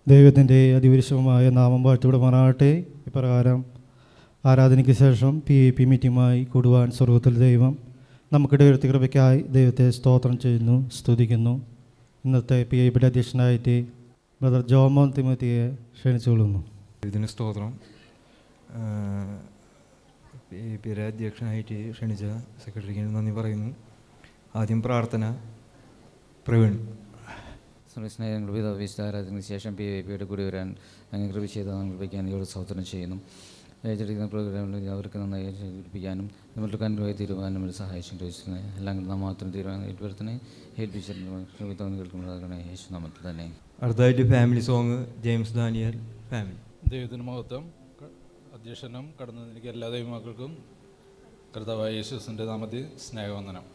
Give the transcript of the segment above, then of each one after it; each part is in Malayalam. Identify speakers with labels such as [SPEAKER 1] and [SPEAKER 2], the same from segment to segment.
[SPEAKER 1] ദൈവത്തിൻ്റെ അതിപരിശുദ്ധമായ നാമം വാഴ്ത്തപ്പെടുമാറാകട്ടെ. ഇപ്രകാരം ആരാധനയ്ക്ക് ശേഷം PAP മീറ്റിംഗുമായി കൂടുവാൻ സ്വർഗത്തിൽ ദൈവം നമുക്കിടെ ഉയർത്തി കൃപയ്ക്കായി ദൈവത്തെ സ്തോത്രം ചെയ്യുന്നു, സ്തുതിക്കുന്നു. ഇന്നത്തെ PAPയുടെ അധ്യക്ഷനായിട്ട് ബ്രദർ ജോമോൻ തിമോത്തിയെ ക്ഷണിച്ചുകൊള്ളുന്നു.
[SPEAKER 2] ഇതിന് സ്തോത്രം. PAPയുടെ അധ്യക്ഷനായിട്ട് ക്ഷണിച്ച സെക്രട്ടറിക്ക് നന്ദി പറയുന്നു. ആദ്യം പ്രാർത്ഥന. പ്രവീൺ.
[SPEAKER 3] സ്നേഹങ്ങൾ വിധ ആരാധനയ്ക്ക് ശേഷം PAPയുടെ കൂടി വരാൻ അങ്ങനെ കൃപ ചെയ്ത് കൃപിക്കാൻ ഇവരോട് സ്തോത്രം ചെയ്യുന്നു. ഏറ്റെടുക്കുന്ന പ്രോഗ്രാമിൽ അവർക്ക് നന്നായി ഏൽപ്പിക്കാനും നമ്മൾക്ക് അനുഭവമായി തീരുമാനം സഹായിച്ചു. എല്ലാം നാം മാത്രം തീരുമാനം ഏറ്റുവരുത്തനെ ഏൽപ്പിച്ചിട്ടുണ്ട് കേൾക്കുമ്പോഴാകണേ യേശു നാമത്തിൽ തന്നെ.
[SPEAKER 2] അടുത്തതായിട്ട് family song James Daniel family.
[SPEAKER 4] ദൈവത്തിന് മഹത്വം. അധ്യക്ഷനും കടന്നു എനിക്ക് എല്ലാ ദൈവമക്കൾക്കും കർത്താവായ യേശുവിൻ്റെ നാമത്തിൽ സ്നേഹവന്ദനം.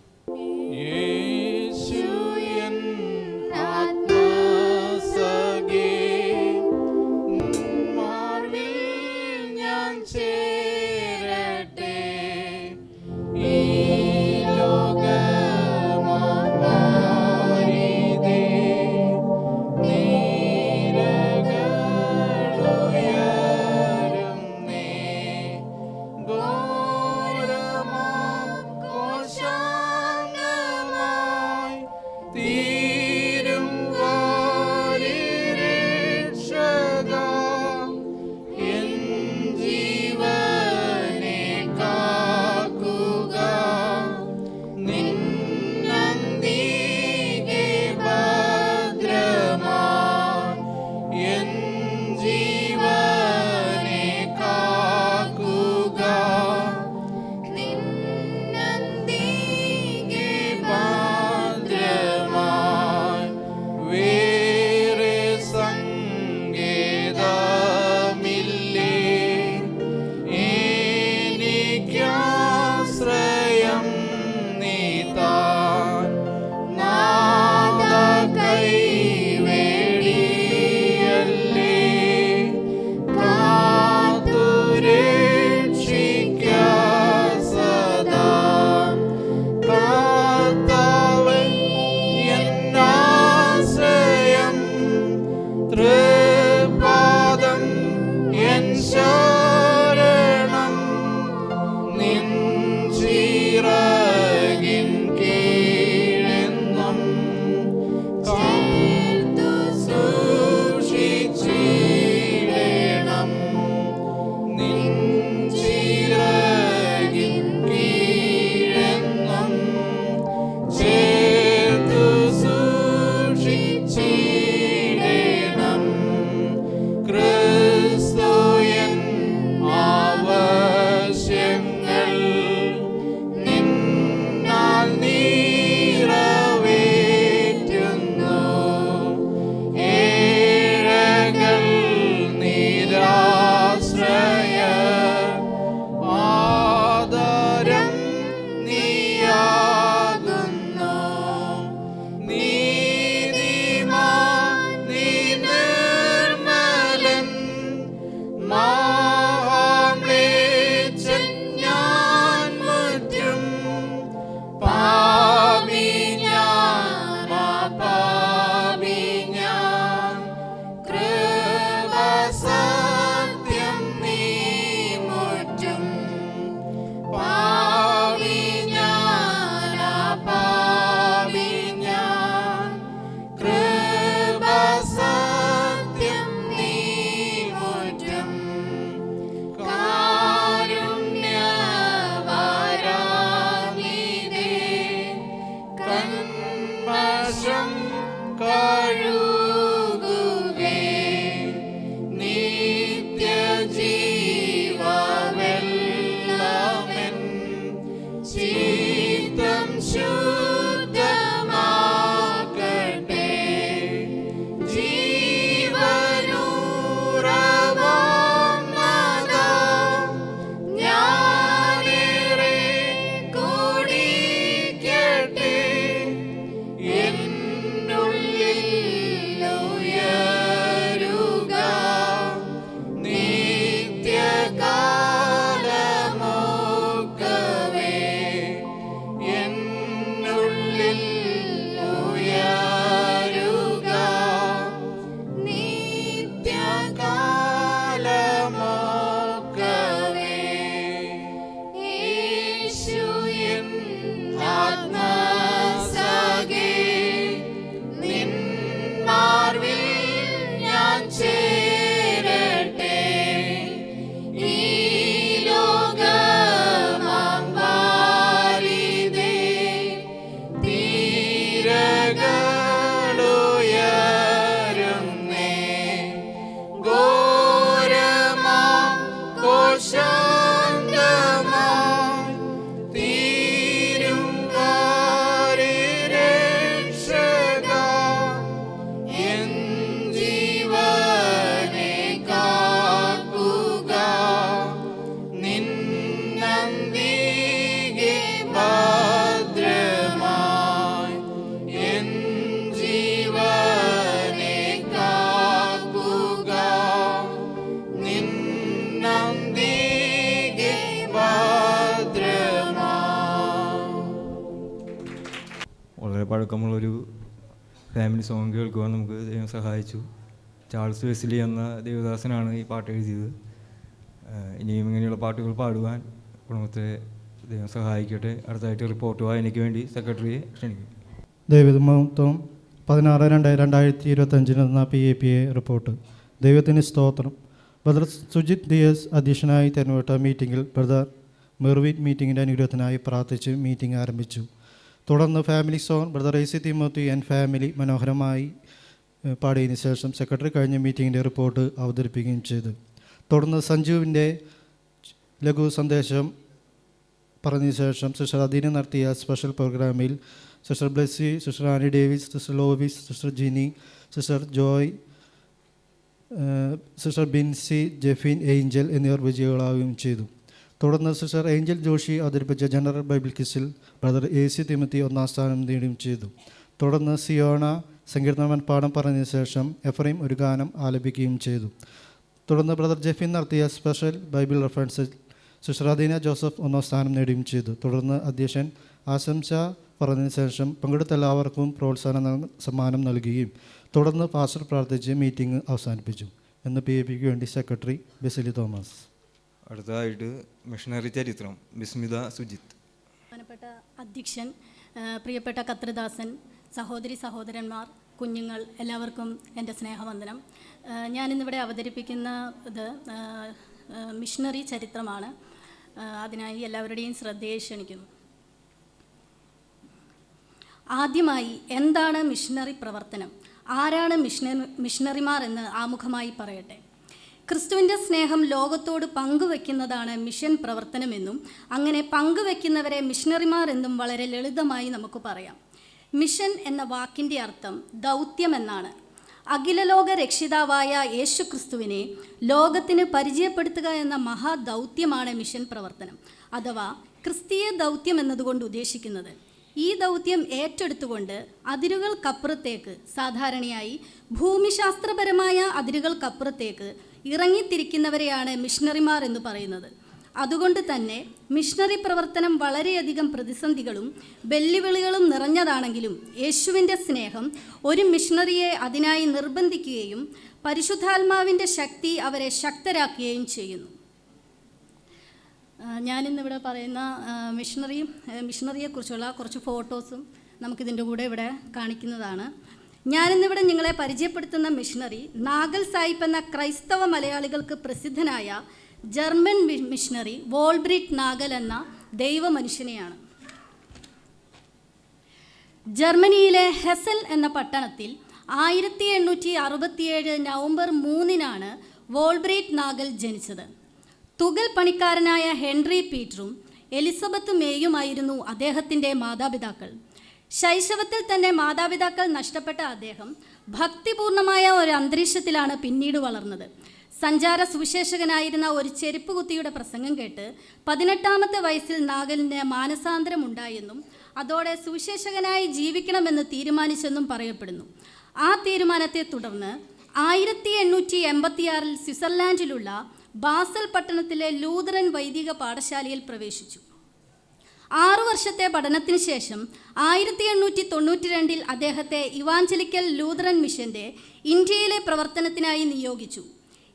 [SPEAKER 5] ഘോരമാം കോശാന്തമായി തീരും രക്ഷക എൻ ജീവനെ കാക്കുക നിന്നന്തികെ ഭദ്രമായി എൻ ജീവനെ കാക്കുക നിന്നന്തികെ ഭദ്രമായി.
[SPEAKER 2] വളരെ പഴക്കമുള്ളൊരു ഫാമിലി സോങ് കേൾക്കുവാൻ നമുക്ക് ദൈവം സഹായിച്ചു. ചാൾസ് വെസ്ലി എന്ന ദേവദാസനാണ് ഈ പാട്ട് എഴുതിയത്. ഇനിയും ഇങ്ങനെയുള്ള പാട്ടുകൾ പാടുവാൻ കുടുംബത്തെ ദൈവം സഹായിക്കട്ടെ. അടുത്തായിട്ട് റിപ്പോർട്ട് വായനയ്ക്ക് വേണ്ടി സെക്രട്ടറിയെ ക്ഷണിക്കും.
[SPEAKER 1] ദൈവമഹത്വം 16/2/2025 എന്ന PAPA റിപ്പോർട്ട്. ദൈവത്തിന് സ്തോത്രം. ബ്രദർ സുജിത് DS അധ്യക്ഷനായി തെരഞ്ഞെടുത്ത മീറ്റിങ്ങിൽ ബ്രദർ മെർവിൻ മീറ്റിങ്ങിൻ്റെ അനുഗ്രഹത്തിനായി പ്രാർത്ഥിച്ച് മീറ്റിംഗ് ആരംഭിച്ചു. തുടർന്ന് family song brother AC Timothy and family മനോഹരമായി പാടിയതിനു ശേഷം സെക്രട്ടറി കഴിഞ്ഞ മീറ്റിങ്ങിൻ്റെ റിപ്പോർട്ട് അവതരിപ്പിക്കുകയും ചെയ്തു. തുടർന്ന് സഞ്ജുവിൻ്റെ ലഘു സന്ദേശം പറഞ്ഞതിന് ശേഷം സിസ്റ്റർ അദീന നടത്തിയ സ്പെഷ്യൽ പ്രോഗ്രാമിൽ sister Blessy, sister Annie Davis, sister Lovis, sister Jini, sister Joy, sister Binsy, Jefin, Angel എന്നിവർ വിജയികളാവുകയും ചെയ്തു. തുടർന്ന് സിസ്റ്റർ ഏഞ്ചൽ ജോഷി അവതരിപ്പിച്ച ജനറൽ ബൈബിൾ ക്വിസിൽ ബ്രദർ AC തിമോത്തി 1ാം സ്ഥാനം നേടുകയും ചെയ്തു. തുടർന്ന് സിയോണ സങ്കീർത്തന പാഠം പറഞ്ഞതിന് ശേഷം എഫ്രൈം ഒരു ഗാനം ആലപിക്കുകയും ചെയ്തു. തുടർന്ന് ബ്രദർ ജെഫിൻ നടത്തിയ special Bible റെഫറൻസിൽ sister Adeena Joseph 1ാം സ്ഥാനം നേടുകയും ചെയ്തു. തുടർന്ന് അധ്യക്ഷൻ ആശംസ പറഞ്ഞതിന് ശേഷം പങ്കെടുത്ത എല്ലാവർക്കും പ്രോത്സാഹന സമ്മാനം നൽകുകയും തുടർന്ന് പാസ്റ്റർ പ്രാർത്ഥിച്ച് മീറ്റിംഗ് അവസാനിപ്പിച്ചു എന്ന് PAPക്ക് വേണ്ടി സെക്രട്ടറി ബെസിലി തോമസ്.
[SPEAKER 2] അടുത്തതായിട്ട് മിഷണറി ചരിത്രം ബിസ്മിത സുജിത്ത്.
[SPEAKER 6] ബഹുമാനപ്പെട്ട അധ്യക്ഷൻ, പ്രിയപ്പെട്ട കത്രിദാസൻ, സഹോദരി സഹോദരന്മാർ, കുഞ്ഞുങ്ങൾ, എല്ലാവർക്കും എൻ്റെ സ്നേഹവന്ദനം. ഞാനിന്നിവിടെ അവതരിപ്പിക്കുന്നത് മിഷണറി ചരിത്രമാണ്. അതിനായി എല്ലാവരുടെയും ശ്രദ്ധയെ ക്ഷണിക്കുന്നു. ആദ്യമായി എന്താണ് മിഷണറി പ്രവർത്തനം, ആരാണ് മിഷണറിമാർ എന്ന് ആമുഖമായി പറയട്ടെ. ക്രിസ്തുവിൻ്റെ സ്നേഹം ലോകത്തോട് പങ്കുവെക്കുന്നതാണ് മിഷൻ പ്രവർത്തനമെന്നും അങ്ങനെ പങ്കുവെക്കുന്നവരെ മിഷണറിമാർ എന്നും വളരെ ലളിതമായി നമുക്ക് പറയാം. മിഷൻ എന്ന വാക്കിൻ്റെ അർത്ഥം ദൗത്യം എന്നാണ്. അഖിലലോക രക്ഷിതാവായ യേശു ക്രിസ്തുവിനെ ലോകത്തിന് പരിചയപ്പെടുത്തുക എന്ന മഹാദൗത്യമാണ് മിഷൻ പ്രവർത്തനം അഥവാ ക്രിസ്തീയ ദൗത്യം എന്നതുകൊണ്ട് ഉദ്ദേശിക്കുന്നത്. ഈ ദൗത്യം ഏറ്റെടുത്തുകൊണ്ട് അതിരുകൾക്കപ്പുറത്തേക്ക്, സാധാരണയായി ഭൂമിശാസ്ത്രപരമായ അതിരുകൾക്കപ്പുറത്തേക്ക് ഇറങ്ങിത്തിരിക്കുന്നവരെയാണ് മിഷണറിമാർ എന്ന് പറയുന്നത്. അതുകൊണ്ട് തന്നെ മിഷണറി പ്രവർത്തനം വളരെയധികം പ്രതിസന്ധികളും വെല്ലുവിളികളും നിറഞ്ഞതാണെങ്കിലും യേശുവിൻ്റെ സ്നേഹം ഒരു മിഷണറിയെ അതിനായി നിർബന്ധിക്കുകയും പരിശുദ്ധാത്മാവിൻ്റെ ശക്തി അവരെ ശക്തരാക്കുകയും ചെയ്യുന്നു. ഞാനിന്നിവിടെ പറയുന്ന മിഷണറിയെക്കുറിച്ചുള്ള കുറച്ച് ഫോട്ടോസും നമുക്കിതിൻ്റെ കൂടെ ഇവിടെ കാണിക്കുന്നതാണ്. ഞാനിന്നിവിടെ നിങ്ങളെ പരിചയപ്പെടുത്തുന്ന മിഷണറി നാഗൽ സാഹിബ് എന്ന ക്രൈസ്തവ മലയാളികൾക്ക് പ്രസിദ്ധനായ ജർമ്മൻ മിഷണറി വോൾബ്രിറ്റ് നാഗൽ എന്ന ദൈവ മനുഷ്യനെയാണ്. ജർമ്മനിയിലെ ഹെസൽ എന്ന പട്ടണത്തിൽ 1867 നവംബർ 3-നാണ് വോൾബ്രിറ്റ് നാഗൽ ജനിച്ചത്. തുകൽ പണിക്കാരനായ ഹെൻറി പീറ്ററും എലിസബത്ത് മേയുമായിരുന്നു അദ്ദേഹത്തിൻ്റെ മാതാപിതാക്കൾ. ശൈശവത്തിൽ തന്നെ മാതാപിതാക്കൾ നഷ്ടപ്പെട്ട അദ്ദേഹം ഭക്തിപൂർണമായ ഒരു അന്തരീക്ഷത്തിലാണ് പിന്നീട് വളർന്നത്. സഞ്ചാര സുവിശേഷകനായിരുന്ന ഒരു ചെരുപ്പുകുത്തിയുടെ പ്രസംഗം കേട്ട് 18ാമത്തെ വയസ്സിൽ നാഗലിന് മാനസാന്തരമുണ്ടായെന്നും അതോടെ സുവിശേഷകനായി ജീവിക്കണമെന്ന് തീരുമാനിച്ചെന്നും പറയപ്പെടുന്നു. ആ തീരുമാനത്തെ തുടർന്ന് 1886 സ്വിറ്റ്സർലാൻഡിലുള്ള ബാസൽ പട്ടണത്തിലെ ലൂതറൻ വൈദിക പാഠശാലയിൽ പ്രവേശിച്ചു. 6 വർഷത്തെ പഠനത്തിന് ശേഷം 1892 അദ്ദേഹത്തെ ഇവാഞ്ചലിക്കൽ ലൂതറൻ മിഷൻ്റെ ഇന്ത്യയിലെ പ്രവർത്തനത്തിനായി നിയോഗിച്ചു.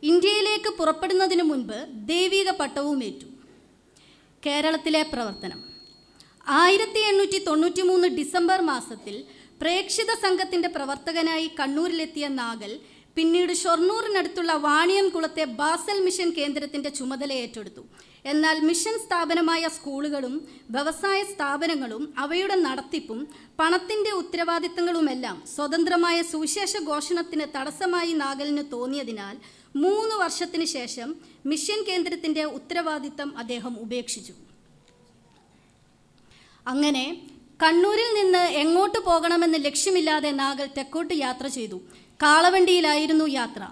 [SPEAKER 6] ഇന്ത്യയിലേക്ക് പുറപ്പെടുന്നതിനു മുൻപ് ദൈവിക പട്ടവുമേറ്റു. കേരളത്തിലെ പ്രവർത്തനം 1893 ഡിസംബർ മാസത്തിൽ പ്രേക്ഷിത സംഘത്തിൻ്റെ പ്രവർത്തകനായി കണ്ണൂരിലെത്തിയ നാഗൽ പിന്നീട് ഷൊർണൂറിനടുത്തുള്ള വാണിയംകുളത്തെ ബാസൽ മിഷൻ കേന്ദ്രത്തിൻ്റെ ചുമതല ഏറ്റെടുത്തു. എന്നാൽ മിഷൻ സ്ഥാപനമായ സ്കൂളുകളും വ്യവസായ സ്ഥാപനങ്ങളും അവയുടെ നടത്തിപ്പും പണത്തിൻ്റെ ഉത്തരവാദിത്തങ്ങളുമെല്ലാം സ്വതന്ത്രമായ സുവിശേഷ ഘോഷണത്തിന് തടസ്സമായി നാഗലിന് തോന്നിയതിനാൽ 3 വർഷത്തിന് ശേഷം മിഷൻ കേന്ദ്രത്തിൻ്റെ ഉത്തരവാദിത്തം അദ്ദേഹം ഉപേക്ഷിച്ചു. അങ്ങനെ കണ്ണൂരിൽ നിന്ന് എങ്ങോട്ട് പോകണമെന്ന് ലക്ഷ്യമില്ലാതെ നാഗൽ തെക്കോട്ട് യാത്ര ചെയ്തു. കാളവണ്ടിയിലായിരുന്നു യാത്ര.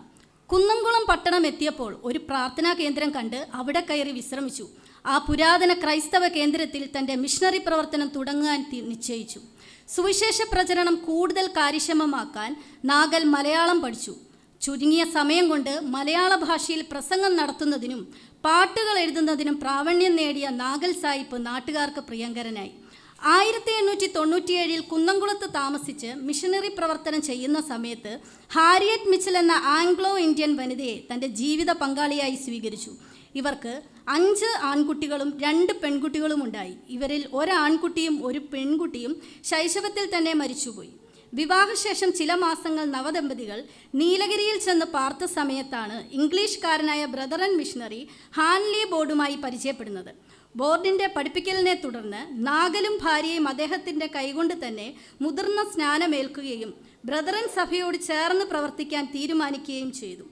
[SPEAKER 6] കുന്നംകുളം പട്ടണം എത്തിയപ്പോൾ ഒരു പ്രാർത്ഥനാ കേന്ദ്രം കണ്ട് അവിടെ കയറി വിശ്രമിച്ചു. ആ പുരാതന ക്രൈസ്തവ കേന്ദ്രത്തിൽ തൻ്റെ മിഷണറി പ്രവർത്തനം തുടങ്ങാൻ നിശ്ചയിച്ചു. സുവിശേഷ പ്രചരണം കൂടുതൽ കാര്യക്ഷമമാക്കാൻ നാഗൽ മലയാളം പഠിച്ചു. ചുരുങ്ങിയ സമയം കൊണ്ട് മലയാള ഭാഷയിൽ പ്രസംഗം നടത്തുന്നതിനും പാട്ടുകൾ എഴുതുന്നതിനും പ്രാവീണ്യം നേടിയ നാഗൽ സാഹിബ് നാട്ടുകാർക്ക് പ്രിയങ്കരനായി. 1897 കുന്നംകുളത്ത് താമസിച്ച് മിഷണറി പ്രവർത്തനം ചെയ്യുന്ന സമയത്ത് ഹാരിയറ്റ് മിച്ചൽ എന്ന ആംഗ്ലോ ഇന്ത്യൻ വനിതയെ തൻ്റെ ജീവിത പങ്കാളിയായി സ്വീകരിച്ചു. ഇവർക്ക് 5 ആൺകുട്ടികളും 2 പെൺകുട്ടികളും ഉണ്ടായി. ഇവരിൽ ഒരു ആൺകുട്ടിയും ഒരു പെൺകുട്ടിയും ശൈശവത്തിൽ തന്നെ മരിച്ചുപോയി. വിവാഹശേഷം ചില മാസങ്ങൾ നവദമ്പതികൾ നീലഗിരിയിൽ ചെന്ന് പാർത്ത സമയത്താണ് ഇംഗ്ലീഷുകാരനായ ബ്രദറൻ മിഷണറി ഹാൻലി ബോർഡുമായി പരിചയപ്പെടുന്നത്. ബോർഡിൻ്റെ പഠിപ്പിക്കലിനെ തുടർന്ന് നാഗലും ഭാര്യയും അദ്ദേഹത്തിൻ്റെ കൈകൊണ്ട് തന്നെ മുതിർന്ന സ്നാനമേൽക്കുകയും ബ്രദറൻ സഭയോട് ചേർന്ന് പ്രവർത്തിക്കാൻ തീരുമാനിക്കുകയും ചെയ്തു.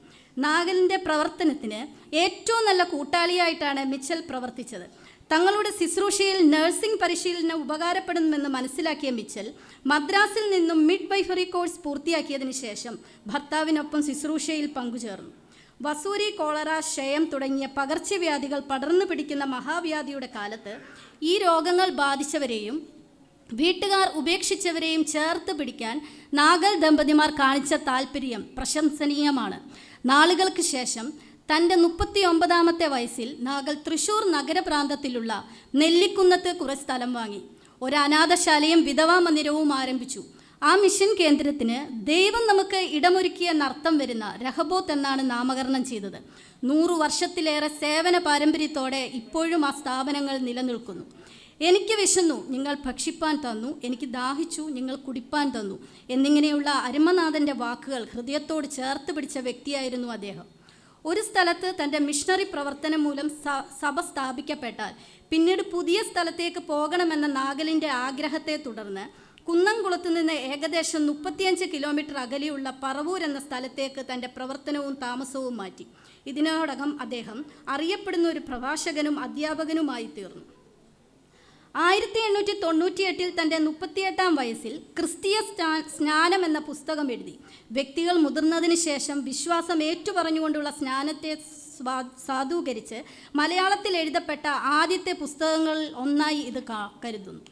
[SPEAKER 6] നാഗലിൻ്റെ പ്രവർത്തനത്തിന് ഏറ്റവും നല്ല കൂട്ടാളിയായിട്ടാണ് മിച്ചൽ പ്രവർത്തിച്ചത്. തങ്ങളുടെ ശുശ്രൂഷയിൽ നഴ്സിംഗ് പരിശീലനം ഉപകാരപ്പെടുമെന്ന് മനസ്സിലാക്കിയ മിച്ചൽ മദ്രാസിൽ നിന്നും മിഡ് വൈഫറി കോഴ്സ് പൂർത്തിയാക്കിയതിന് ശേഷം ഭർത്താവിനൊപ്പം ശുശ്രൂഷയിൽ പങ്കുചേർന്നു. വസൂരി, കോളറ, ക്ഷയം തുടങ്ങിയ പകർച്ചവ്യാധികൾ പടർന്നു പിടിക്കുന്ന മഹാവ്യാധിയുടെ കാലത്ത് ഈ രോഗങ്ങൾ ബാധിച്ചവരെയും വീട്ടുകാർ ഉപേക്ഷിച്ചവരെയും ചേർത്ത് പിടിക്കാൻ നാഗൽ ദമ്പതിമാർ കാണിച്ച താല്പര്യം പ്രശംസനീയമാണ്. നാളുകൾക്ക് ശേഷം തൻ്റെ 39ാമത്തെ വയസ്സിൽ നാഗൽ തൃശ്ശൂർ നഗരപ്രാന്തത്തിലുള്ള നെല്ലിക്കുന്നത്ത് കുറേ സ്ഥലം വാങ്ങി. ഒരു അനാഥശാലയും വിധവാ മന്ദിരവും ആരംഭിച്ചു. ആ മിഷൻ കേന്ദ്രത്തിന് ദൈവം നമുക്ക് ഇടമൊരുക്കിയ നർത്തം വരുന്ന രഹബോത്ത് എന്നാണ് നാമകരണം ചെയ്തത്. 100 വർഷത്തിലേറെ സേവന പാരമ്പര്യത്തോടെ ഇപ്പോഴും ആ സ്ഥാപനങ്ങൾ നിലനിൽക്കുന്നു. എനിക്ക് വിശന്നു, നിങ്ങൾ ഭക്ഷിപ്പാൻ തന്നു, എനിക്ക് ദാഹിച്ചു, നിങ്ങൾ കുടിപ്പാൻ തന്നു എന്നിങ്ങനെയുള്ള അരുമനാഥൻ്റെ വാക്കുകൾ ഹൃദയത്തോട് ചേർത്ത് പിടിച്ച വ്യക്തിയായിരുന്നു അദ്ദേഹം. ഒരു സ്ഥലത്ത് തൻ്റെ മിഷണറി പ്രവർത്തനം മൂലം സഭ സ്ഥാപിക്കപ്പെട്ടാൽ പിന്നീട് പുതിയ സ്ഥലത്തേക്ക് പോകണമെന്ന നാഗലിൻ്റെ ആഗ്രഹത്തെ തുടർന്ന് കുന്നംകുളത്ത് നിന്ന് ഏകദേശം 35 കിലോമീറ്റർ അകലെയുള്ള പറവൂർ എന്ന സ്ഥലത്തേക്ക് തൻ്റെ പ്രവർത്തനവും താമസവും മാറ്റി. ഇതിനോടകം അദ്ദേഹം അറിയപ്പെടുന്ന ഒരു പ്രഭാഷകനും അധ്യാപകനുമായി തീർന്നു. 1898 തൻ്റെ 38ാം വയസ്സിൽ ക്രിസ്തീയ സ്നാനം എന്ന പുസ്തകം എഴുതി. വ്യക്തികൾ മുതിർന്നതിന് ശേഷം വിശ്വാസം ഏറ്റുപറഞ്ഞുകൊണ്ടുള്ള സ്നാനത്തെ സാധൂകരിച്ച് മലയാളത്തിൽ എഴുതപ്പെട്ട ആദ്യത്തെ പുസ്തകങ്ങളിൽ ഒന്നായി ഇത് കരുതുന്നു.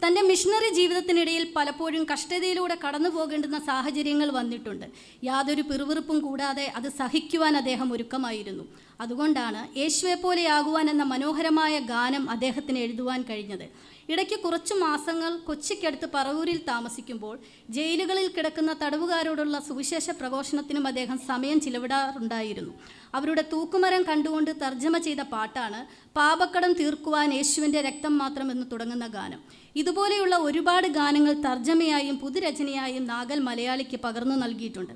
[SPEAKER 6] തൻ്റെ മിഷണറി ജീവിതത്തിനിടയിൽ പലപ്പോഴും കഷ്ടതയിലൂടെ കടന്നു പോകേണ്ടുന്ന സാഹചര്യങ്ങൾ വന്നിട്ടുണ്ട്. യാതൊരു പിറുപിറുപ്പും കൂടാതെ അത് സഹിക്കുവാൻ അദ്ദേഹം ഒരുക്കമായിരുന്നു. അതുകൊണ്ടാണ് യേശുവെപ്പോലെയാകുവാൻ എന്ന മനോഹരമായ ഗാനം അദ്ദേഹത്തിന് എഴുതുവാൻ കഴിഞ്ഞത്. ഇടയ്ക്ക് കുറച്ചു മാസങ്ങൾ കൊച്ചിക്കടുത്ത് പറവൂരിൽ താമസിക്കുമ്പോൾ ജയിലുകളിൽ കിടക്കുന്ന തടവുകാരോടുള്ള സുവിശേഷ പ്രഘോഷണത്തിനും അദ്ദേഹം സമയം ചിലവിടാറുണ്ടായിരുന്നു. അവരുടെ തൂക്കുമരം കണ്ടുകൊണ്ട് തർജ്ജമ ചെയ്ത പാട്ടാണ് പാപക്കടം തീർക്കുവാൻ യേശുവിൻ്റെ രക്തം മാത്രം എന്ന് തുടങ്ങുന്ന ഗാനം. ഇതുപോലെയുള്ള ഒരുപാട് ഗാനങ്ങൾ തർജ്ജമയായും പുതുരചനയായും നാഗൽ മലയാളിക്ക് പകർന്നു നൽകിയിട്ടുണ്ട്.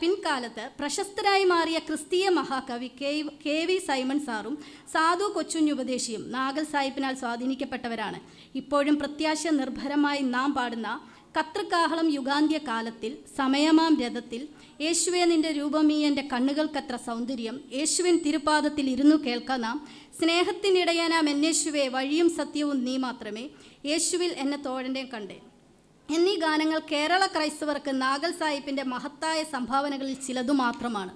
[SPEAKER 6] പിൻകാലത്ത് പ്രശസ്തരായി മാറിയ ക്രിസ്തീയ മഹാകവി KV സൈമൺ സാറും സാധു കൊച്ചുഞ്ഞുപദേശിയും നാഗൽ സാഹിബിനാൽ സ്വാധീനിക്കപ്പെട്ടവരാണ്. ഇപ്പോഴും പ്രത്യാശ നിർഭരമായി നാം പാടുന്ന കത്രികാഹളം യുഗാന്ത്യ കാലത്തിൽ, സമയമാം രഥത്തിൽ, യേശുവെ നിൻ്റെ രൂപമീ എൻ്റെ കണ്ണുകൾക്കത്ര സൗന്ദര്യം, യേശുവിൻ തിരുപാദത്തിൽ ഇരുന്നു കേൾക്കാം, സ്നേഹത്തിനിടയാനാം എന്നേശുവെ വഴിയും സത്യവും നീ മാത്രമേ, യേശുവിൽ എന്നെ തോഴൻ്റെ കണ്ടേ എന്നീ ഗാനങ്ങൾ കേരള ക്രൈസ്തവർക്ക് നാഗൽ സാഹിബിൻ്റെ മഹത്തായ സംഭാവനകളിൽ ചിലതു മാത്രമാണ്.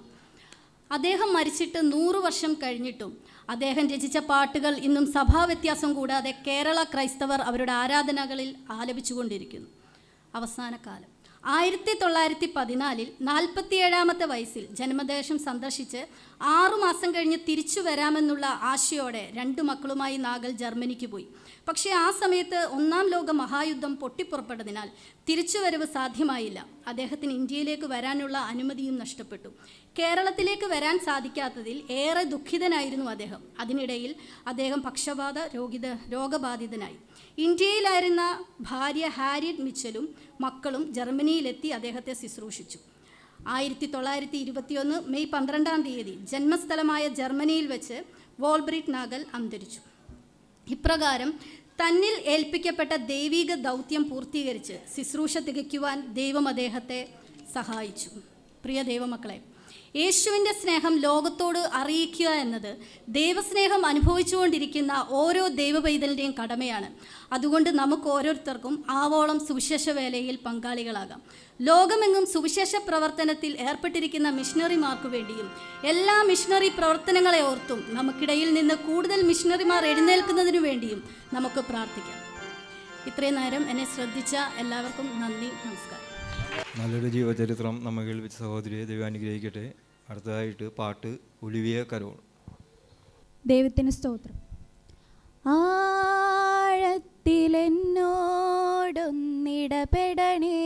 [SPEAKER 6] അദ്ദേഹം മരിച്ചിട്ട് 100 വർഷം കഴിഞ്ഞിട്ടും അദ്ദേഹം രചിച്ച പാട്ടുകൾ ഇന്നും സഭാവ്യത്യാസം കൂടാതെ കേരള ക്രൈസ്തവർ അവരുടെ ആരാധനകളിൽ ആലപിച്ചുകൊണ്ടിരിക്കുന്നു. അവസാന കാലം 1914 47ാമത്തെ വയസ്സിൽ ജന്മദേശം സന്ദർശിച്ച് 6 മാസം കഴിഞ്ഞ് തിരിച്ചു വരാമെന്നുള്ള ആശയോടെ 2 മക്കളുമായി നാഗൽ ജർമ്മനിക്ക് പോയി. പക്ഷേ ആ സമയത്ത് 1ാം ലോക മഹായുദ്ധം പൊട്ടിപ്പുറപ്പെട്ടതിനാൽ തിരിച്ചുവരവ് സാധ്യമായില്ല. അദ്ദേഹത്തിന് ഇന്ത്യയിലേക്ക് വരാനുള്ള അനുമതിയും നഷ്ടപ്പെട്ടു. കേരളത്തിലേക്ക് വരാൻ സാധിക്കാത്തതിൽ ഏറെ ദുഃഖിതനായിരുന്നു അദ്ദേഹം. അതിനിടയിൽ അദ്ദേഹം പക്ഷപാത രോഗബാധിതനായി. ഇന്ത്യയിലായിരുന്ന ഭാര്യ ഹാരിയറ്റ് മിച്ചലും മക്കളും ജർമ്മനിയിലെത്തി അദ്ദേഹത്തെ ശുശ്രൂഷിച്ചു. 1921 മെയ് 12 ജന്മസ്ഥലമായ ജർമ്മനിയിൽ വെച്ച് വോൾബ്രിറ്റ് നാഗൽ അന്തരിച്ചു. ഇപ്രകാരം തന്നിൽ ഏൽപ്പിക്കപ്പെട്ട ദൈവിക ദൗത്യം പൂർത്തീകരിച്ച് ശുശ്രൂഷ തികയ്ക്കുവാൻ ദൈവം അദ്ദേഹത്തെ സഹായിച്ചു. പ്രിയ ദൈവമക്കളെ, യേശുവിൻ്റെ സ്നേഹം ലോകത്തോട് അറിയിക്കുക എന്നത് ദൈവസ്നേഹം അനുഭവിച്ചുകൊണ്ടിരിക്കുന്ന ഓരോ ദൈവപൈതലിൻ്റെയും കടമയാണ്. അതുകൊണ്ട് നമുക്ക് ഓരോരുത്തർക്കും ആവോളം സുവിശേഷ വേലയിൽ പങ്കാളികളാകാം. ലോകമെങ്ങും സുവിശേഷ പ്രവർത്തനത്തിൽ ഏർപ്പെട്ടിരിക്കുന്ന മിഷണറിമാർക്ക് വേണ്ടിയും എല്ലാ മിഷണറി പ്രവർത്തനങ്ങളെ ഓർത്തും നമുക്കിടയിൽ നിന്ന് കൂടുതൽ മിഷണറിമാർ എഴുന്നേൽക്കുന്നതിനു വേണ്ടിയും നമുക്ക് പ്രാർത്ഥിക്കാം. ഇത്രയും നേരം എന്നെ ശ്രദ്ധിച്ച എല്ലാവർക്കും നന്ദി, നമസ്കാരം.
[SPEAKER 2] നല്ലൊരു ജീവചരിത്രം നമ്മൾ കേൾപ്പിച്ച സഹോദരിയെ ദൈവം അനുഗ്രഹിക്കട്ടെ. അടുത്തതായിട്ട് പാട്ട് ഒലിവിയ കരോൾ.
[SPEAKER 7] ദൈവത്തിന് സ്തോത്രം. ആഴത്തിലെന്നോടൊന്നിടപെടണേ,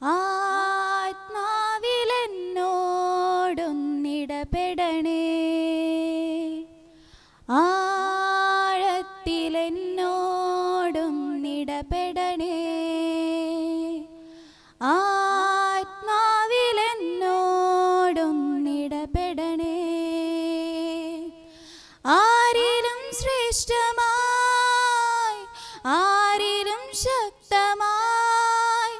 [SPEAKER 7] ആത്മാവിലെന്നോടൊന്നിടപെടണേ, ആഴത്തിലെന്നോടൊന്നിടപെടണേ, ആത്മാവിലെന്നോടൊന്നിടപെടണേ. ആരിലും ശ്രേഷ്ഠമായി, ആരിലും ശക്തമായി,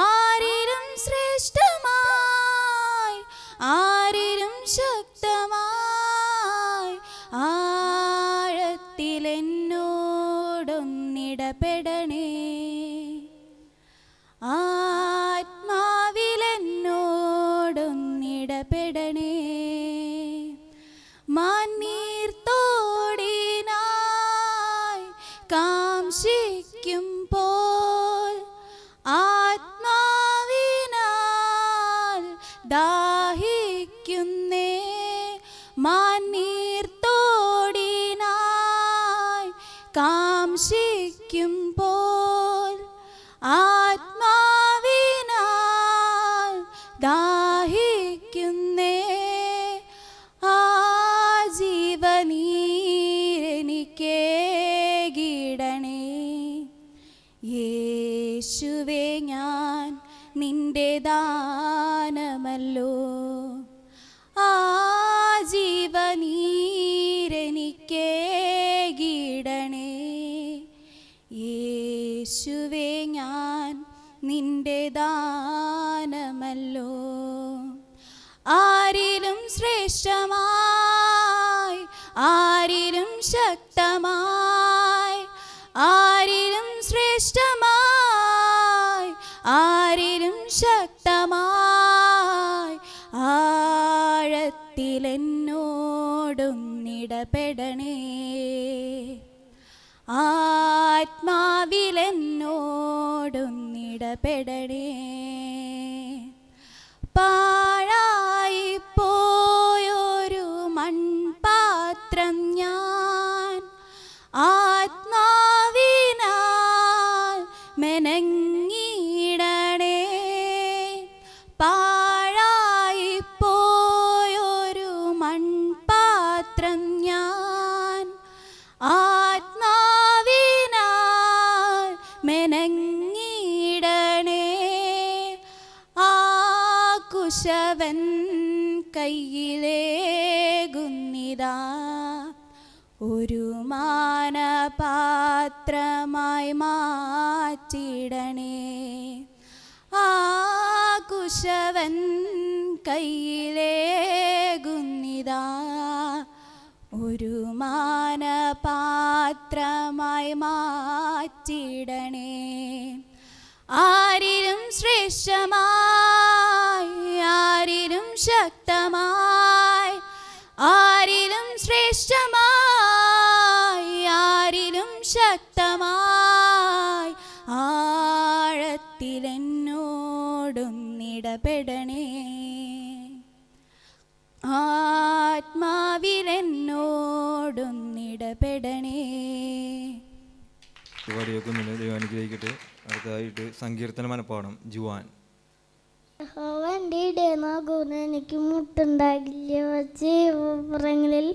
[SPEAKER 7] ആരിലും ശ്രേഷ്ഠമായി, ആരിലും ശക്തമായി, ആഴത്തിലെന്നോടൊന്നിടപെടണേ, ആത്മാവിലെന്നോടൊന്നിടപെടണേ. മാന്നീർത്തോടിനായി കാംക്ഷിക്കുമ്പോൾ ആത്മാവിനാൽ ദാഹിക്കുന്നേ, മാന്നീർത്തോടിനായി കാംക്ഷിക്കുമ്പോൾ ആത്മാവിനാൽ ദാഹിക്കുന്നേ. ആ ജീവനീരെനിക്കേകിടണേ, യേശുവേ ഞാൻ നിന്റെ ദാനമല്ലോ. ആ ജീവനീരെനിക്കേകിടണേ, യേശുവേ ഞാൻ നിന്റെ ദാനമല്ലോ. ആരിലും ശ്രേഷ്ഠമായി, ആരിലും ശക്തമായി, ആരിലും ശ്രേഷ്ഠമായി, ആരിലും ശക്തമായി, ആഴത്തിലെന്നോടൊന്നിടപെടണേ, ആത്മാവിലെന്നോടൊന്നിടപെടണേ. പാഴായി പോയൊരു മൺപാത്രം ഞാൻ ആത്മാവിനാൽ മെനങ്ങിടണേ. പാഴായി പോയൊരു മൺപാത്രം ഞാൻ ആത്മാവിനാൽ മെനങ്ങിടണേ. ആ കുശവൻ കയ്യിലേകുന്നിതാ, ഒരു മാനപാത്രമായി മാറ്റിടണേ. ആ കുശവൻ കയ്യിലേകുന്നിതാ, ഒരു മാനപാത്രമായി മാറ്റിടണേ. ആരിലും ശ്രേഷ്ഠമായി, ആരിലും ശക്തമായി, ആരിലും ശ്രേഷ്ഠമായി, ആരിലും ശക്തമായി, ആഴത്തിലെന്നോടൊന്നിടപെടണേ, ആത്മാവിലെന്നോടൊന്നിടപെടണേ.
[SPEAKER 2] പരിപാടിയൊക്കെ ദൈവം അനുഗ്രഹിക്കട്ടെ. അടുത്തതായിട്ട് സങ്കീർത്തന മനപ്പാഠം ജുവാൻ.
[SPEAKER 8] എൻ്റെ ഇടയനാകുന്ന എനിക്ക് മുട്ടുണ്ടാകില്ല, വച്ച് പുറങ്ങളിൽ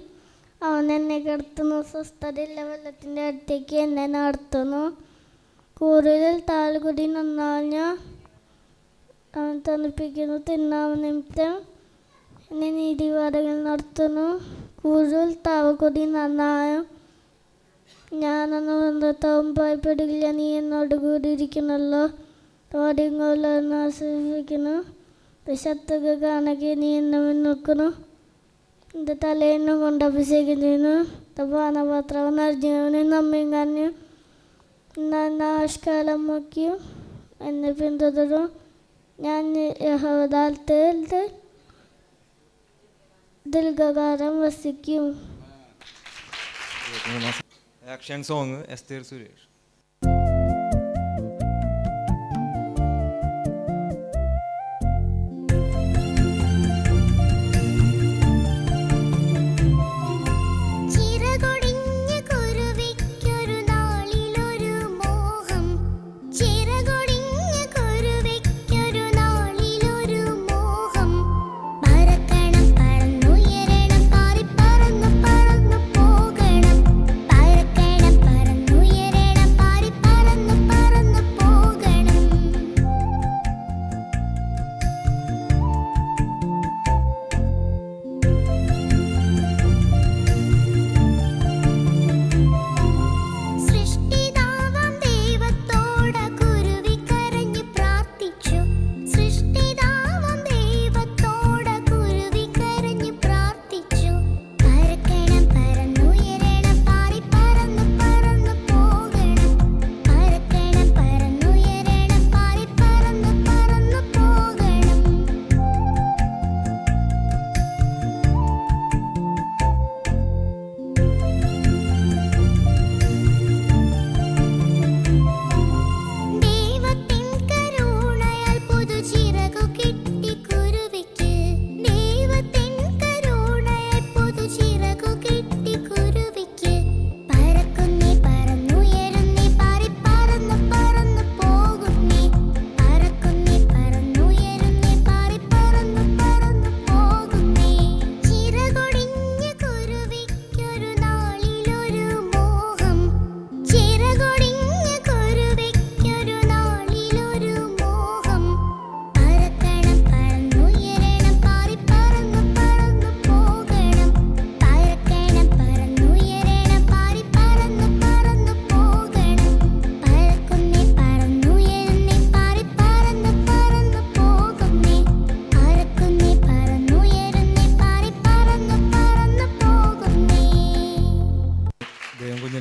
[SPEAKER 8] അവൻ എന്നെ കിടത്തുന്നു. സ്വസ്ഥതയില്ല വെള്ളത്തിൻ്റെ അടുത്തേക്ക് എന്നെ നടത്തുന്നു. കൂടുതൽ താൽകുടി നന്നാഞ്ഞ അവൻ തണുപ്പിക്കുന്നു. തിന്നാമ നിമിത്തം എന്നെ നീതിവാദങ്ങൾ നടത്തുന്നു. കൂടുതൽ താവക്കൊതി നന്നായും ഞാനൊന്ന് ബന്ധത്താവും ഭയപ്പെടില്ല. നീ എന്നോട് കൂടി ഇരിക്കണല്ലോ. തോടിങ്ങോലെന്ന് ആശ്വസിക്കുന്നു. ശത്രുക്കൾ കാണുക നീ എന്നെ മുൻനിൽക്കുന്നു. എൻ്റെ തലേനെ കൊണ്ട് അഭിഷേകം ചെയ്യുന്നു. പാനപാത്രവും നിറഞ്ഞവനും നമ്മയും കഞ്ഞു നാഷ്കാലം നോക്കിയും എന്നെ പിന്തുടരും. ഞാൻ യഹോവദാലത്തിൽ ദീർഘകാലം വസിക്കും.
[SPEAKER 2] Action song Esther Suresh.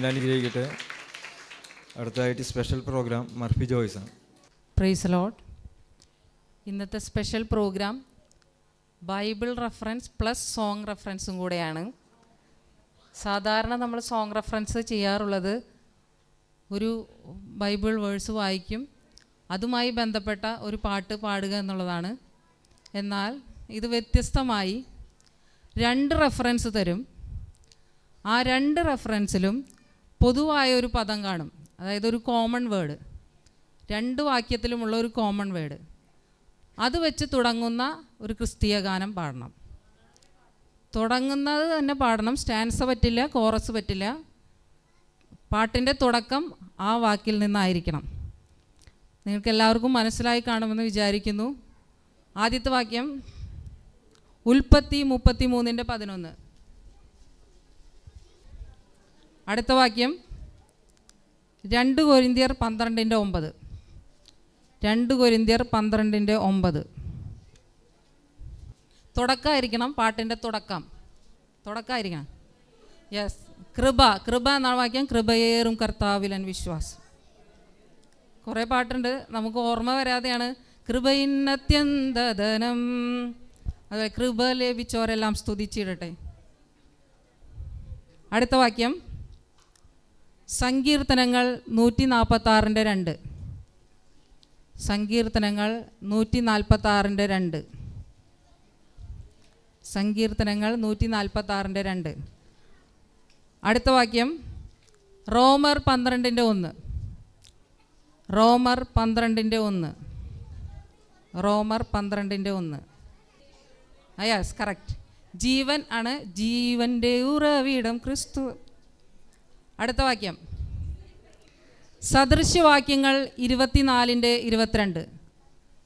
[SPEAKER 2] അനുഗ്രഹിക്കട്ടെ. അടുത്തതായിട്ട് സ്പെഷ്യൽ പ്രോഗ്രാം മർഫി ജോയ്സാണ്.
[SPEAKER 9] Praise lord. ഇന്നത്തെ special program bible reference plus song റെഫറൻസും കൂടെയാണ്. സാധാരണ നമ്മൾ സോങ് റെഫറൻസ് ചെയ്യാറുള്ളത് ഒരു ബൈബിൾ വേഴ്സ് വായിക്കും, അതുമായി ബന്ധപ്പെട്ട ഒരു പാട്ട് പാടുക എന്നുള്ളതാണ്. എന്നാൽ ഇത് വ്യത്യസ്തമായി 2 റെഫറൻസ് തരും. ആ 2 റെഫറൻസിലും പൊതുവായ ഒരു പദം കാണും, അതായത് ഒരു കോമൺ വേർഡ്, 2 വാക്യത്തിലുമുള്ള ഒരു കോമൺ വേർഡ്. അത് വെച്ച് തുടങ്ങുന്ന ഒരു ക്രിസ്തീയ ഗാനം പാടണം. തുടങ്ങുന്നത് തന്നെ പാടണം, സ്റ്റാൻസ പറ്റില്ല, കോറസ് പറ്റില്ല. പാട്ടിൻ്റെ തുടക്കം ആ വാക്കിൽ നിന്നായിരിക്കണം. നിങ്ങൾക്ക് എല്ലാവർക്കും മനസ്സിലായി കാണുമെന്ന് വിചാരിക്കുന്നു. ആദ്യത്തെ വാക്യം ഉൽപ്പത്തി 33:11. അടുത്ത വാക്യം 2 കൊരിന്ത്യർ 12:9. 2 കൊരിന്ത്യർ 12:9. തുടക്കമായിരിക്കണം, പാട്ടിൻ്റെ തുടക്കമായിരിക്കണം. യെസ്. കൃപ എന്നാണ് വാക്യം. കൃപയേറും കർത്താവിലൻ വിശ്വാസം. കുറേ പാട്ടുണ്ട്, നമുക്ക് ഓർമ്മ വരാതെയാണ്. കൃപയിന്നത്യന്തധനം, അതുപോലെ കൃപ ലഭിച്ചവരെല്ലാം സ്തുതിച്ചിടട്ടെ. അടുത്ത വാക്യം സങ്കീർത്തനങ്ങൾ 146:2. സങ്കീർത്തനങ്ങൾ 146:2. സങ്കീർത്തനങ്ങൾ 146:2. അടുത്ത വാക്യം റോമർ 12:1. റോമർ 12:1. റോമർ 12:1. Yes, correct. ജീവൻ ആണ്, ജീവൻ്റെ ഉറവിടം ക്രിസ്തു. അടുത്ത വാക്യം സദൃശ്യവാക്യങ്ങൾ 24:22.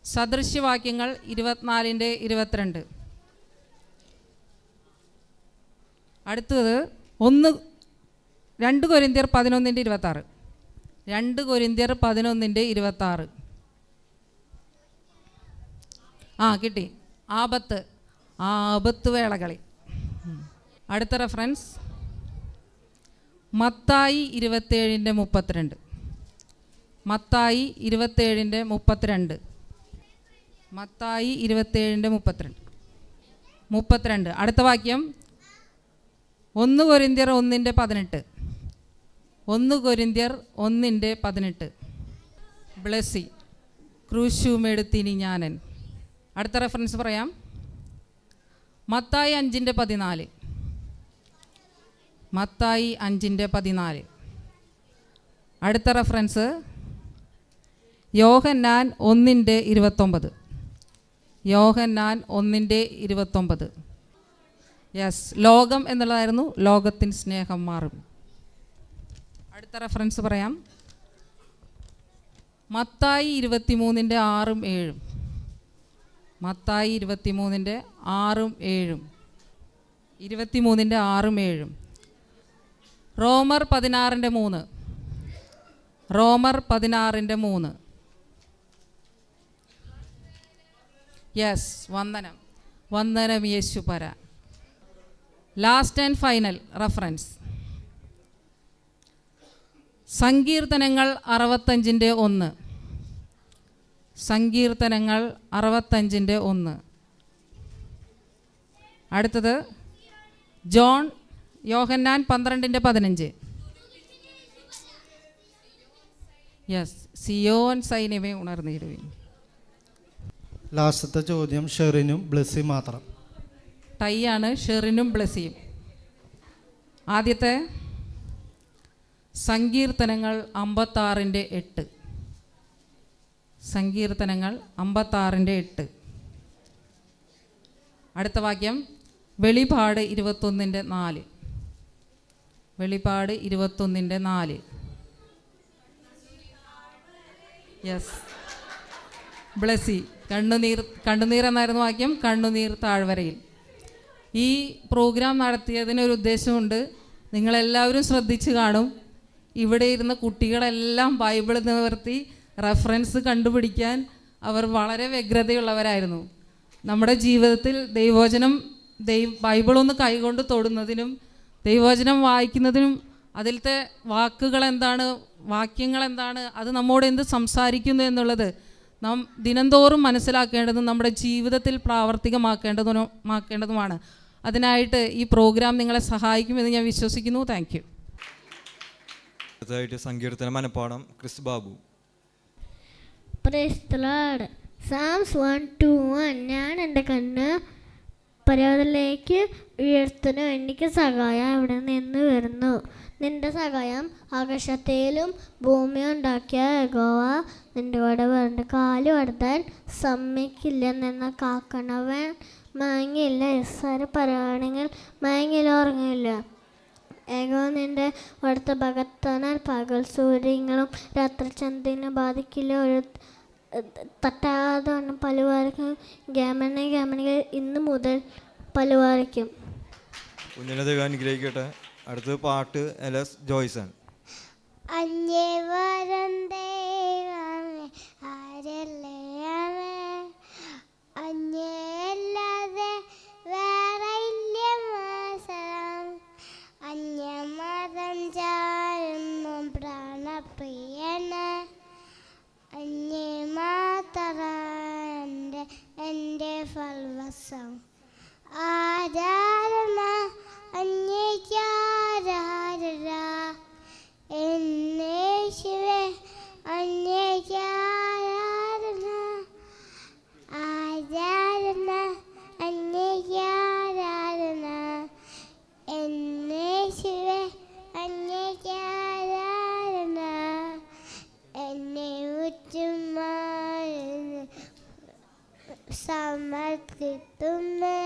[SPEAKER 9] സദൃശ്യവാക്യങ്ങൾ 24:22. അടുത്തത് 2 കൊരിന്ത്യർ 11:26. 2 കൊരിന്ത്യർ 11:26. കിട്ടി. ആപത്ത് വേളകളിൽ. അടുത്ത റെഫറൻസ് മത്തായി 27:32. മത്തായി 27:32. മത്തായി 27:32. അടുത്ത വാക്യം 1 കൊരിന്ത്യർ 1:18. 1 കൊരിന്ത്യർ 1:18. ബ്ലെസ്സി ക്രൂശുമെടുത്തിനി ഞാനൻ. അടുത്ത റെഫറൻസ് പറയാം. മത്തായി 5:14. മത്തായി 5:14. അടുത്ത റെഫറൻസ് യോഹന്നാൻ 1:29. യോഹന്നാൻ 1:29. യെസ്, ലോകം എന്നുള്ളതായിരുന്നു. ലോകത്തിന് സ്നേഹം മാറും. അടുത്ത റെഫറൻസ് പറയാം. മത്തായി 23:6-7. മത്തായി 23:6-7. 23:6-7. റോമർ 16:3. റോമർ 16:3. യെസ്, വന്ദനം യേശുപര. ലാസ്റ്റ് ആൻഡ് ഫൈനൽ റെഫറൻസ് സങ്കീർത്തനങ്ങൾ 65:1. സങ്കീർത്തനങ്ങൾ 65:1. അടുത്തത് യോഹന്നാൻ 12:15. യെസ്, സിയോൻ സൈന്യമേ ഉണർന്നിടുവിൻ.
[SPEAKER 1] ലാസ്റ്റത്തെ ചോദ്യം ഷെറിനും ബ്ലെസ്സി മാത്രം.
[SPEAKER 9] ടൈയാണ് ഷെറിനും ബ്ലെസ്സിയും. ആദ്യത്തെ സങ്കീർത്തനങ്ങൾ 56:8. സങ്കീർത്തനങ്ങൾ 56:8. അടുത്ത വാക്യം വെളിപാട് 21:4. വെളിപാട് 21:4. യെസ്, ബ്ലെസ്സി കണ്ണുനീർ എന്നായിരുന്നു വാക്യം. കണ്ണുനീർ താഴ്വരയിൽ. ഈ പ്രോഗ്രാം നടത്തിയതിനൊരു ഉദ്ദേശമുണ്ട്. നിങ്ങളെല്ലാവരും ശ്രദ്ധിച്ച് കാണും. ഇവിടെ ഇരുന്ന കുട്ടികളെല്ലാം ബൈബിൾ നിവർത്തി റെഫറൻസ് കണ്ടുപിടിക്കാൻ അവർ വളരെ വ്യഗ്രതയുള്ളവരായിരുന്നു. നമ്മുടെ ജീവിതത്തിൽ ദൈവവചനം ബൈബിളൊന്ന് കൈകൊണ്ട് തൊടുന്നതിനും ദൈവവചനം വായിക്കുന്നതിനും അതിലത്തെ വാക്കുകൾ എന്താണ്, വാക്യങ്ങൾ എന്താണ്, അത് നമ്മോട് എന്ത് സംസാരിക്കുന്നു എന്നുള്ളത് നാം ദിനംതോറും മനസ്സിലാക്കേണ്ടതും നമ്മുടെ ജീവിതത്തിൽ പ്രാവർത്തികമാക്കേണ്ടതുമാണ്. അതിനായിട്ട് ഈ പ്രോഗ്രാം നിങ്ങളെ സഹായിക്കുമെന്ന് ഞാൻ വിശ്വസിക്കുന്നു. Thank you.
[SPEAKER 2] അടുത്തതായിട്ട് സങ്കീർത്തന മനപ്പാടം Chris Babu.
[SPEAKER 8] Praise the lord. Psalms 1:1. ഞാൻ എൻ്റെ കണ്ണ് പർവ്വതത്തിലേക്ക് ഉയർത്തുന്നു, എനിക്ക് സഹായം അവിടെ നിന്ന് വരുന്നു. നിന്റെ സഹായം ആകാശത്തിലും ഭൂമി ഉണ്ടാക്കിയ യഹോവ നിന്റെ കൂടെ വരുന്നു. കാല് കടത്താൻ സമ്മതിക്കില്ല, നിന്നെ കാക്കണവൻ മയങ്ങില്ല. ഇസ്രായേൽ പറയുകയാണെങ്കിൽ മയങ്ങില്ല, ഉറങ്ങില്ല. യഹോവ നിന്റെ അടുത്ത ഭഗത്താനാൽ പകൽ സൂര്യങ്ങളും രാത്രി ചന്ദ്രനും ബാധിക്കില്ല. ഒരു തട്ടാതെ പലുവാരിക്കും. ഗമനികൾ ഇന്ന് മുതൽ പലുവാരിക്കും.
[SPEAKER 2] കുഞ്ഞിനെ അനുഗ്രഹിക്കട്ടെ. അടുത്ത പാട്ട് എലസ് ജോയ്സൺ.
[SPEAKER 8] എൻ്റെ ഫൽവസം ആരാധന അന്യേക്കാരാധന എന്നേശുവേ അന്യേക്കാരാധന ആരാധന അന്യേക്കാരാധന എന്നേശുവേ അന്യേക്കാരാധന എന്നെ ഉറ്റുമാരുന്നു സമർപ്പിത്തുന്നു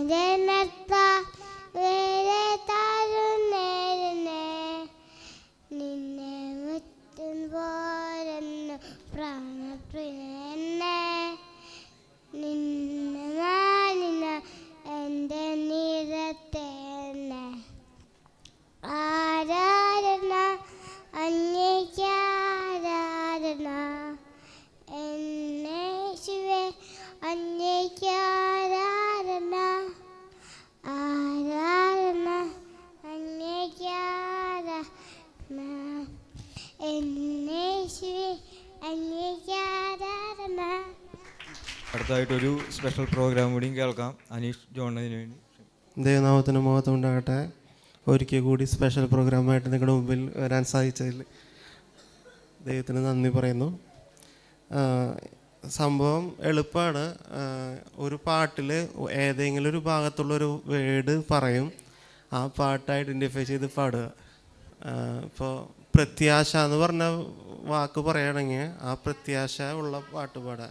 [SPEAKER 8] നിന്നത്ത വേറെ താരുന്നേരനെ നിന്നെ മുറ്റും പോരെന്നു പ്രാണ എന്നേശുവേ അങ്ങേക്ക് ആരാധന.
[SPEAKER 2] അടുത്തതായിട്ടൊരു സ്പെഷ്യൽ പ്രോഗ്രാം കൂടിയും കേൾക്കാം. അനീഷ് ജോണിന് വേണ്ടി.
[SPEAKER 10] ദൈവനാമത്തിന് മഹത്വം ഉണ്ടാകട്ടെ. ഒരിക്കൽ കൂടി സ്പെഷ്യൽ പ്രോഗ്രാമായിട്ട് നിങ്ങളുടെ മുമ്പിൽ വരാൻ സാധിച്ചതിൽ ദൈവത്തിന് നന്ദി പറയുന്നു. സംഭവം എളുപ്പമാണ്. ഒരു പാട്ടിൽ ഏതെങ്കിലും ഒരു ഭാഗത്തുള്ളൊരു വേർഡ് പറയും, ആ പാട്ട് ഐഡൻറ്റിഫൈ ചെയ്ത് പാടുക. ഇപ്പോൾ പ്രത്യാശ എന്ന് പറഞ്ഞ വാക്ക് പറയുകയാണെങ്കിൽ ആ പ്രത്യാശ ഉള്ള പാട്ട് പാടുക.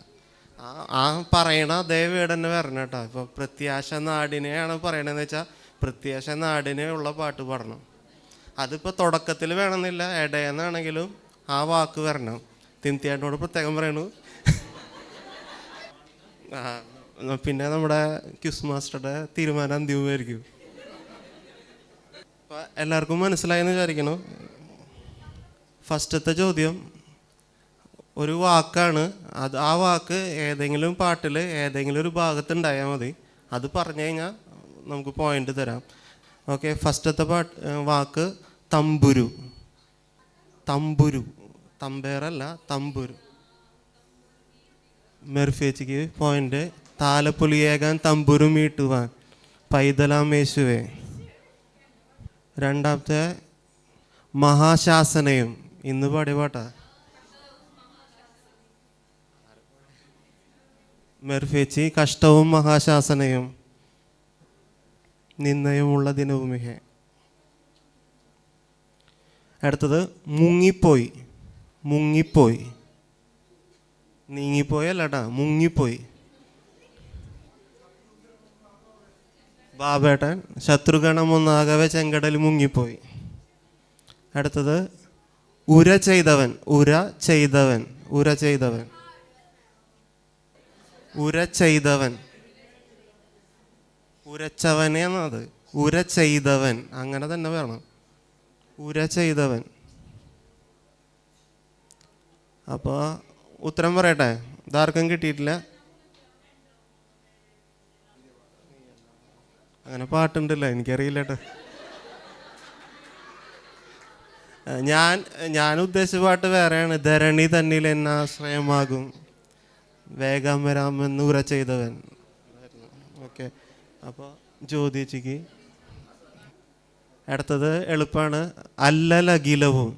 [SPEAKER 10] ആ പറയണ അതേ വേർഡ് തന്നെ വരണം കേട്ടോ. ഇപ്പോൾ പ്രത്യാശ നാടിനെയാണ് പറയണതെന്ന് വെച്ചാൽ പ്രത്യാശ നാടിനെ ഉള്ള പാട്ട് പാടണം. അതിപ്പോൾ തുടക്കത്തിൽ വേണമെന്നില്ല, ഇടയെന്നാണെങ്കിലും ആ വാക്ക് വരണം. തിന്തിയായിട്ടോട് പ്രത്യേകം പറയണു. പിന്നെ നമ്മുടെ ക്യൂസ് മാസ്റ്ററുടെ തീരുമാനം അന്തിമമായിരിക്കും. അപ്പം എല്ലാവർക്കും മനസ്സിലായെന്ന് വിചാരിക്കുന്നു. ഫസ്റ്റത്തെ ചോദ്യം ഒരു വാക്കാണ്. ആ വാക്ക് ഏതെങ്കിലും പാട്ടിൽ ഏതെങ്കിലും ഒരു ഭാഗത്തുണ്ടായാൽ മതി. അത് പറഞ്ഞു കഴിഞ്ഞാൽ നമുക്ക് പോയിന്റ് തരാം. ഓക്കെ, ഫസ്റ്റത്തെ വാക്ക് തമ്പുരു. തമ്പുരു, തമ്പേറല്ല, തമ്പുരു. മെർഫേച്ചിക്ക് പോയിന്റ്. താലപ്പൊലിയേകാൻ തമ്പുരു മീട്ടുവാൻ പൈതലാം യേശുവേ. രണ്ടാമത്തെ മഹാശാസനയും. ഇന്ന് പാടിയ പാട്ടാ. മെർഫേച്ചി കഷ്ടവും മഹാശാസനയും നിന്നയുമുള്ള ദിനവുമിഹേ. അടുത്തത് മുങ്ങിപ്പോയി. മുങ്ങിപ്പോയി, നീങ്ങിപ്പോയല്ലേട്ടാ, മുങ്ങിപ്പോയി. ബാബേട്ടൻ ശത്രുഗണം ഒന്നാകവെ ചെങ്കടൽ മുങ്ങിപ്പോയി. അടുത്തത് ഉര ചെയ്തവൻ. ഉര ചെയ്തവൻ, ഉര ചെയ്തവൻ, ഉര ചെയ്തവൻ. ഉരച്ചവനെന്നത് ഉര ചെയ്തവൻ, അങ്ങനെ തന്നെ വേണം. ഉര ചെയ്തവൻ. അപ്പോൾ ഉത്തരം പറയട്ടെ? ഇതാർക്കും കിട്ടിയിട്ടില്ല. അങ്ങനെ പാട്ടുണ്ടല്ലോ, എനിക്കറിയില്ല കേട്ടോ. ഞാൻ ഉദ്ദേശിച്ച പാട്ട് വേറെയാണ്. ധരണി തന്നിൽ എന്നെ ആശ്രയമാകും വേഗം വരാമെന്ന് ഉര ചെയ്തവൻ. ഓക്കെ, അപ്പോൾ ജ്യോതിച്ചിക്ക്. അടുത്തത് എളുപ്പമാണ്. അല്ലലകിലവും.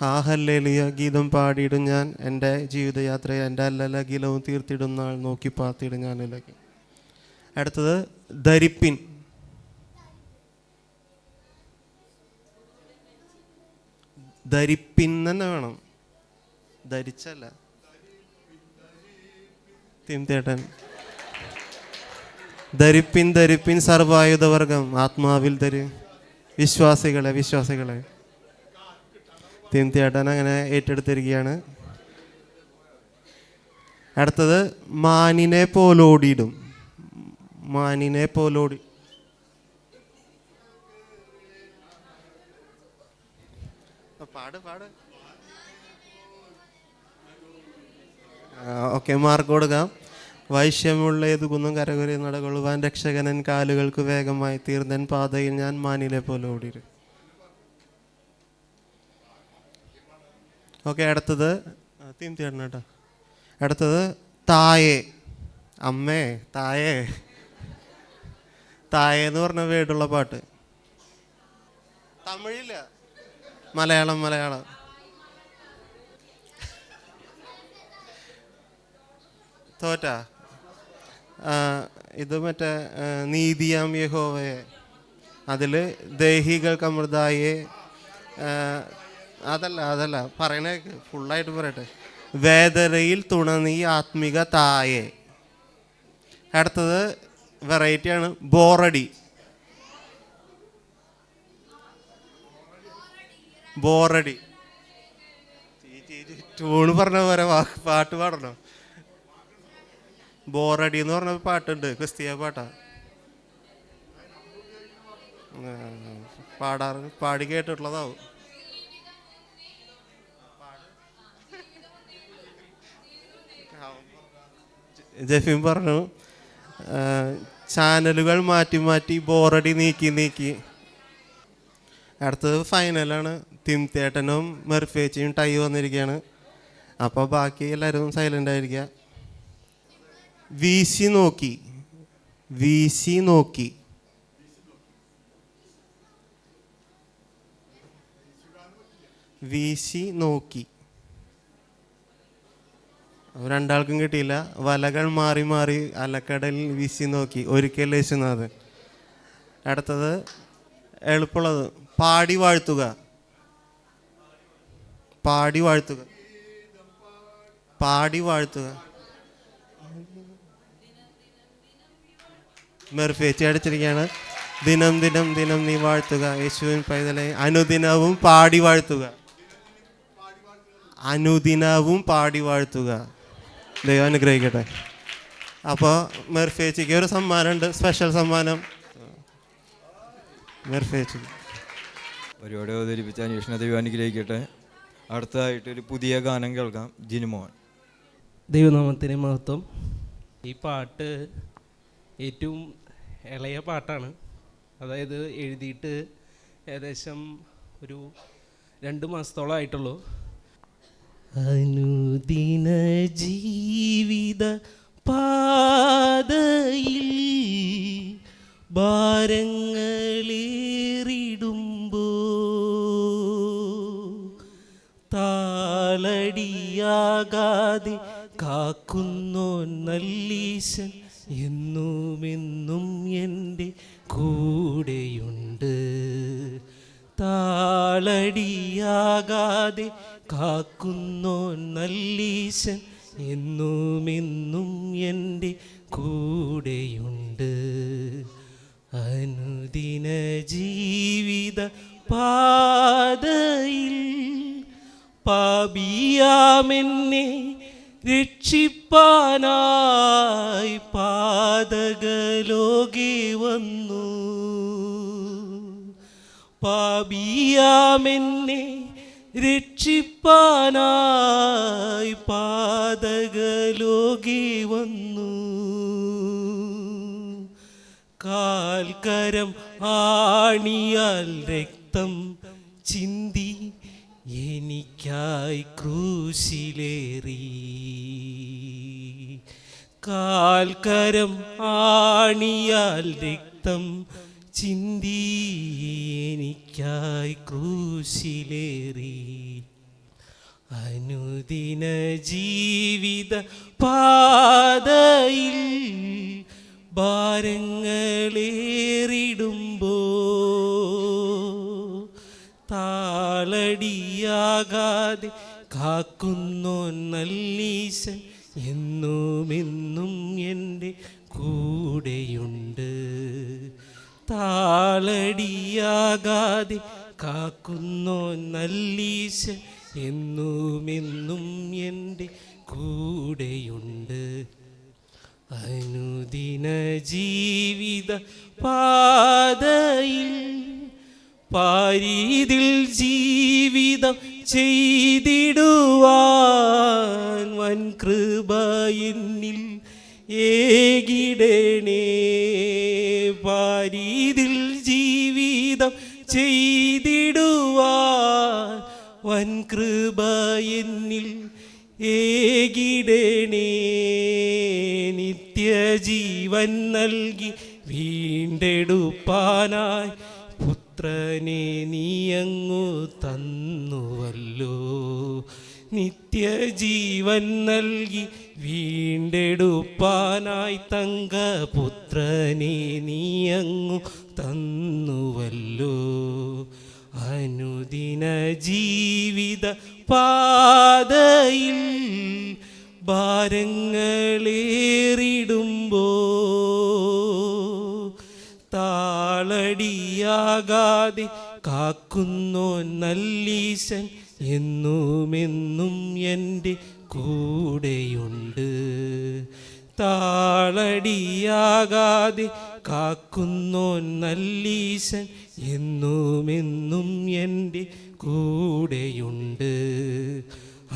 [SPEAKER 10] ആ ഹല്ലേലൂയ ഗീതം പാടിയിടും ഞാൻ എൻ്റെ ജീവിതയാത്രയെ, എൻ്റെ അല്ലലകിലവും തീർത്തിടും നാൾ നോക്കി പാത്തിടും ഞാനിലേക്ക്. അടുത്തത് ധരിപ്പിൻ. ധരിപ്പിൻ തന്നെ വേണം, ധരിച്ചല്ല. തിംതേട്ടൻ. ധരിപ്പിൻ ധരിപ്പിൻ സർവായുധവർഗം ആത്മാവിൽ വിശ്വാസികളെ, വിശ്വാസികളെ. തിംതേട്ടൻ അങ്ങനെ ഏറ്റെടുത്തിരിക്കുകയാണ്. അടുത്തത് മാനിനെ പോലോടിയിടും. മാനിനെ പോലോടി. പാട് പാട്. ഓക്കെ, മാർക്ക് കൊടുക്കാം. വൈശ്യമുള്ള ഏതു കുന്നും കരകുരി നടകൊള്ളുവാൻ രക്ഷകനൻ കാലുകൾക്ക് വേഗമായി തീർന്നൻ പാതയിൽ ഞാൻ മാനിലെ പോലെ ഓടിയിരും. ഓക്കെ, അടുത്തത് തീർന്നു കേട്ടോ. അടുത്തത് തായേ. അമ്മേ തായേ. തായേ എന്ന് പറഞ്ഞ വേടുള്ള പാട്ട്. തമിഴില്ല, മലയാളം. മലയാളം. തോറ്റ. ഇത് മറ്റേ നീതിയാം യഹോവയെ, അതിൽ ദേഹികൾക്ക് അമൃതായേ. അതല്ല പറയണേ, ഫുള്ളായിട്ട് പറയട്ടെ. വേദനയിൽ തുണ നീ ആത്മിക തായേ. അടുത്തത് വെറൈറ്റിയാണ്. ബോറടി. ബോറടി. ട്യൂണ് പറഞ്ഞ പോലെ പാട്ട് പാടണോ? ബോറടി എന്ന് പറഞ്ഞ പാട്ടുണ്ട്, ക്രിസ്തീയ പാട്ടാ. പാടി കേട്ടിട്ടുള്ളതാവും. ജഫീം പറഞ്ഞു ചാനലുകൾ മാറ്റി മാറ്റി ബോറടി നീക്കി നീക്കി. അടുത്തത് ഫൈനലാണ്. തിംതേട്ടനും മെർഫേച്ചിയും ടൈ വന്നിരിക്കുകയാണ്. അപ്പോൾ ബാക്കി എല്ലാവരും സൈലൻ്റ് ആയിരിക്കുക. വീശി നോക്കി, വീശി നോക്കി. വീശി നോക്കി. രണ്ടാൾക്കും കിട്ടിയില്ല. വലകൾ മാറി മാറി അലക്കടലിൽ വീശി നോക്കി ഒരിക്കൽ യേശുനാഥൻ. അടുത്തത് എളുപ്പമുള്ളത്, പാടി വാഴ്ത്തുക. പാടി വാഴ്ത്തുക, പാടി വാഴ്ത്തുക. മെർഫേച്ചി അടിച്ചിരിക്കുകയാണ്. ദിനം ദിനം ദിനം നീ വാഴ്ത്തുക യേശുവിൻ പൈതലെ, അനുദിനവും പാടി വാഴ്ത്തുക. അനുദിനവും പാടി വാഴ്ത്തുക. ദൈവം അനുഗ്രഹിക്കട്ടെ. അപ്പോൾ മെർഫേച്ചിക്ക് ഒരു സമ്മാനമുണ്ട്, സ്പെഷ്യൽ സമ്മാനം. മെർഫേച്ചി
[SPEAKER 2] പരിപാടി അവതരിപ്പിച്ച അന്വേഷണ ദൈവം അനുഗ്രഹിക്കട്ടെ. അടുത്തതായിട്ട് ഒരു പുതിയ ഗാനം കേൾക്കാം, ജിനുമോൻ.
[SPEAKER 11] ദൈവനാമത്തിന് മഹത്വം. ഈ പാട്ട് ഏറ്റവും ഇളയ പാട്ടാണ്. അതായത് എഴുതിയിട്ട് ഏകദേശം ഒരു 2 മാസത്തോളം ആയിട്ടുള്ളൂ. അനുദിന ജീവിത പാതയിൽ ഭാരങ്ങളേറിടുമ്പോ താളടിയാകാതെ കാക്കുന്നോൻ നല്ലീശൻ എന്നുമെന്നും എൻ്റെ കൂടെയുണ്ട്. താളടിയാകാതെ കാക്കുന്നോൻ നല്ലീശൻ എന്നുമെന്നും എൻ്റെ കൂടെയുണ്ട്. അനുദിന ജീവിത പാതയിൽ പാപിയാമെന്നെ രക്ഷിപ്പാനായി പാതകലോകെ വന്നു. പാപിയാമെന്നെ രക്ഷിപ്പാനായി പാതകലോകെ വന്നു. കാൽക്കരം ആണിയാൽ രക്തം ചിന്തി എനിക്കായി ക്രൂശിലേറി. കാൽക്കരം ആണിയാൽ രക്തം ചിന്തി എനിക്കായി ക്രൂശിലേറി. അനുദിന ജീവിത പാതയിൽ ഭാരങ്ങളേറിടുമ്പോ താളടിയാകാതെ കാക്കുന്നോൻ നല്ലീശൻ എന്നുമെന്നും എൻ്റെ കൂടെയുണ്ട്. താളടിയാകാതെ കാക്കുന്നോൻ നല്ലീശൻ എന്നുമെന്നും എൻ്റെ കൂടെയുണ്ട്. അനുദിന ജീവിത പാതയിൽ പാരീതിൽ ജീവിതം ചെയ്തിടുവാൻ വൻ കൃപ എന്നിൽ ഏകിടണേ. പാരീതിൽ ജീവിതം ചെയ്തിടുവാൻ വൻ കൃപ എന്നിൽ ഏകിടണേ. നിത്യജീവൻ നൽകി വീണ്ടെടുപ്പാനായി പുത്രനെ നീയങ്ങു തന്നുവല്ലോ. നിത്യജീവൻ നൽകി വീണ്ടെടുപ്പാനായി തങ്കപുത്രനെ നീയങ്ങു തന്നുവല്ലോ. അനുദിന ജീവിത പാതയിൽ ഭാരങ്ങളേറിടുമ്പോ താളടിയാകാതെ കാക്കുന്നോൻ നല്ലീശൻ എന്നുമെന്നും എൻ്റെ കൂടെയുണ്ട്. താളടിയാകാതെ കാക്കുന്നോൻ നല്ലീശൻ എന്നുമെന്നും എൻ്റെ കൂടെയുണ്ട്.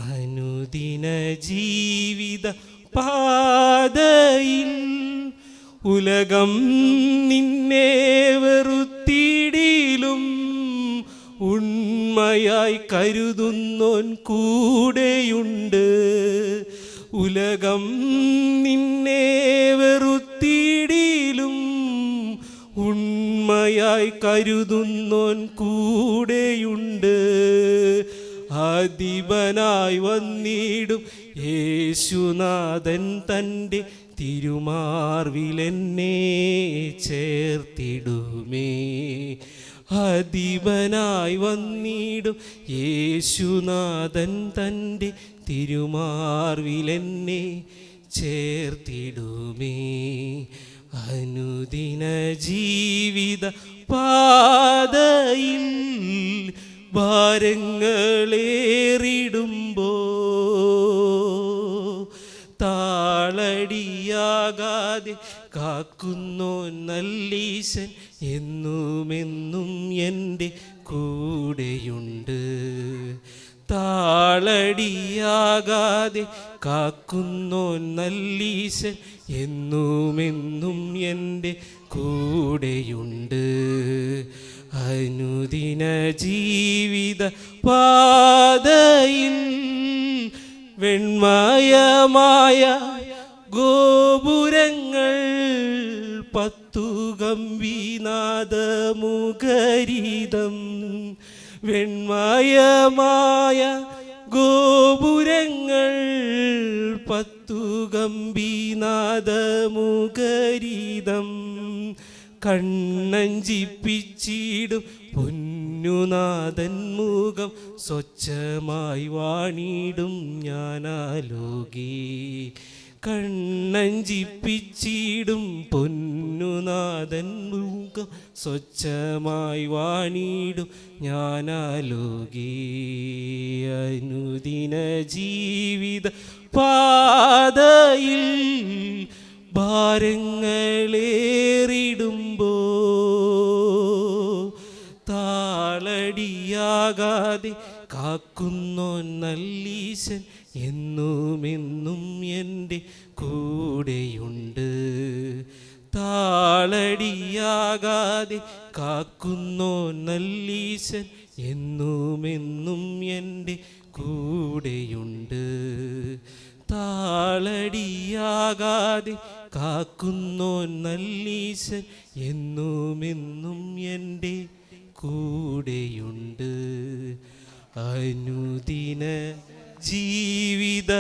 [SPEAKER 11] അനുദിന ജീവിത പാതയിൽ ഉലകം നിന്നെ വെറുത്തിടിലും ഉണ്മയായി കരുതുന്നോൻ കൂടെയുണ്ട്. ഉലകം നിന്നെ വെറുത്തിടിലും ഉണ്മയായി കരുതുന്നോൻ കൂടെയുണ്ട്. അധിപനായി വന്നിടും യേശുനാഥൻ തൻ്റെ തിരുമാർവിലെന്നെ ചേർത്തിടുമേ. അധിപനായി വന്നിടും യേശുനാഥൻ തൻ്റെ തിരുമാർവിലെന്നെ ചേർത്തിടുമേ. അനുദിന ജീവിത പാതയിൽ ഭാരങ്ങളേറിടുമ്പോ താളടിയാകാതെ കാക്കുന്നോൻ നല്ലീശൻ എന്നുമെന്നും എൻ്റെ കൂടെയുണ്ട്. താളടിയാകാതെ കാക്കുന്നോൻ നല്ലീശൻ എന്നുമെന്നും എൻ്റെ കൂടെയുണ്ട്. അനുദിന ജീവിത പാതയിൽ വെണ്മയമായ ഗോപുരങ്ങൾ പത്തു ഗംഭീനാദമുഖരിതം. വെണ്മയമായ ഗോപുരങ്ങൾ പത്തു ഗംഭീനാദമുഖരിതം. കണ്ണഞ്ചിപ്പിച്ചിടും പൊന്നുനാഥൻ മുഖം സ്വച്ഛമായി വാണിടും ഞാനാലോകി. കണ്ണഞ്ചിപ്പിച്ചിടും പൊന്നുനാഥൻ മുഖം സ്വച്ഛമായി വാണിടും ഞാനാലോകി. അനുദിന ജീവിത പാതയിൽ ഭാരങ്ങളേറിടുമ്പോ താളടിയാകാതെ കാക്കുന്നോൻ നല്ലീശൻ എന്നുമെന്നും എൻ്റെ കൂടെയുണ്ട്. താളടിയാകാതെ കാക്കുന്നോൻ നല്ലീശൻ എന്നുമെന്നും എൻ്റെ കൂടെയുണ്ട്. താളടിയാകാതെ കാക്കുന്നോൻ നല്ലീശൻ എന്നുമെന്നും എൻ്റെ കൂടെയുണ്ട്. അനുദിന ജീവിത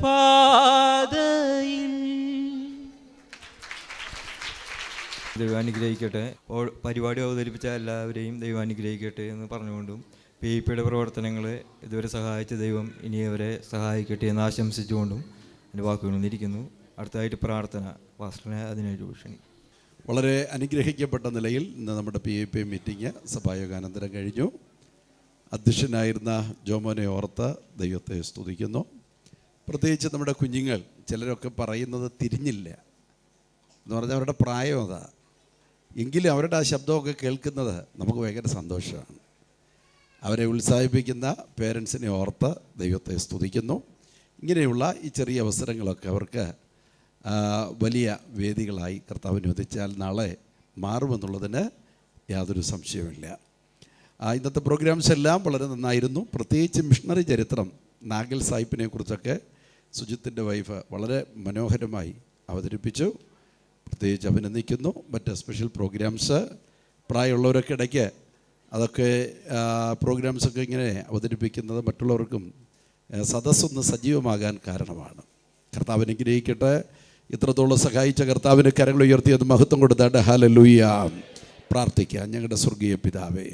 [SPEAKER 11] പാതയിൽ.
[SPEAKER 2] ദൈവം അനുഗ്രഹിക്കട്ടെ. പരിപാടി അവതരിപ്പിച്ച എല്ലാവരെയും ദൈവം അനുഗ്രഹിക്കട്ടെ എന്ന് പറഞ്ഞുകൊണ്ടും PIPയുടെ പ്രവർത്തനങ്ങളെ ഇതുവരെ സഹായിച്ച ദൈവം ഇനി അവരെ സഹായിക്കട്ടെ എന്ന് ആശംസിച്ചുകൊണ്ടും എൻ്റെ വാക്കുകൾ നിന്നിരിക്കുന്നു. അടുത്തതായിട്ട് പ്രാർത്ഥന പാസ്റ്ററിനെ അതിനായിട്ട് ഭൂഷണി.
[SPEAKER 12] വളരെ അനുഗ്രഹിക്കപ്പെട്ട നിലയിൽ ഇന്ന് നമ്മുടെ PIP മീറ്റിംഗ് സഭായോഗാനന്തരം കഴിഞ്ഞു. അധ്യക്ഷനായിരുന്ന ജോമോനെ ഓർത്ത് ദൈവത്തെ സ്തുതിക്കുന്നു. പ്രത്യേകിച്ച് നമ്മുടെ കുഞ്ഞുങ്ങൾ ചിലരൊക്കെ പറയുന്നത് തിരിഞ്ഞില്ല എന്ന് പറഞ്ഞാൽ അവരുടെ പ്രായം അതാ. എങ്കിലും അവരുടെ ആ ശബ്ദമൊക്കെ കേൾക്കുന്നത് നമുക്ക് ഭയങ്കര സന്തോഷമാണ്. അവരെ ഉത്സാഹിപ്പിക്കുന്ന പേരൻസിനെ ഓർത്ത് ദൈവത്തെ സ്തുതിക്കുന്നു. ഇങ്ങനെയുള്ള ഈ ചെറിയ അവസരങ്ങളൊക്കെ അവർക്ക് വലിയ വേദികളായി കർത്താവ് അനുവദിച്ചാൽ നാളെ മാറുമെന്നുള്ളതിന് യാതൊരു സംശയവുമില്ല. ഇന്നത്തെ പ്രോഗ്രാംസ് എല്ലാം വളരെ നന്നായിരുന്നു. പ്രത്യേകിച്ച് മിഷണറി ചരിത്രം നാഗൽ സാഹിബിനെ കുറിച്ചൊക്കെ സുജിത്തിൻ്റെ വൈഫ് വളരെ മനോഹരമായി അവതരിപ്പിച്ചു. പ്രത്യേകിച്ച് അഭിനന്ദിക്കുന്നു. മറ്റ് സ്പെഷ്യൽ പ്രോഗ്രാംസ് പ്രായമുള്ളവരൊക്കെ ഇടയ്ക്ക് അതൊക്കെ പ്രോഗ്രാംസൊക്കെ ഇങ്ങനെ അവതരിപ്പിക്കുന്നത് മറ്റുള്ളവർക്കും സദസ്സൊന്ന് സജീവമാകാൻ കാരണമാണ്. കർത്താവ് അനുഗ്രഹിക്കട്ടെ. ഇത്രത്തോളം സഹായിച്ച കർത്താവിന് കരങ്ങൾ ഉയർത്തിയത് മഹത്വം കൊടുത്താണ്ട് ഹല്ലേലൂയ. പ്രാർത്ഥിക്കാം. ഞങ്ങളുടെ സ്വർഗീയ പിതാവേ,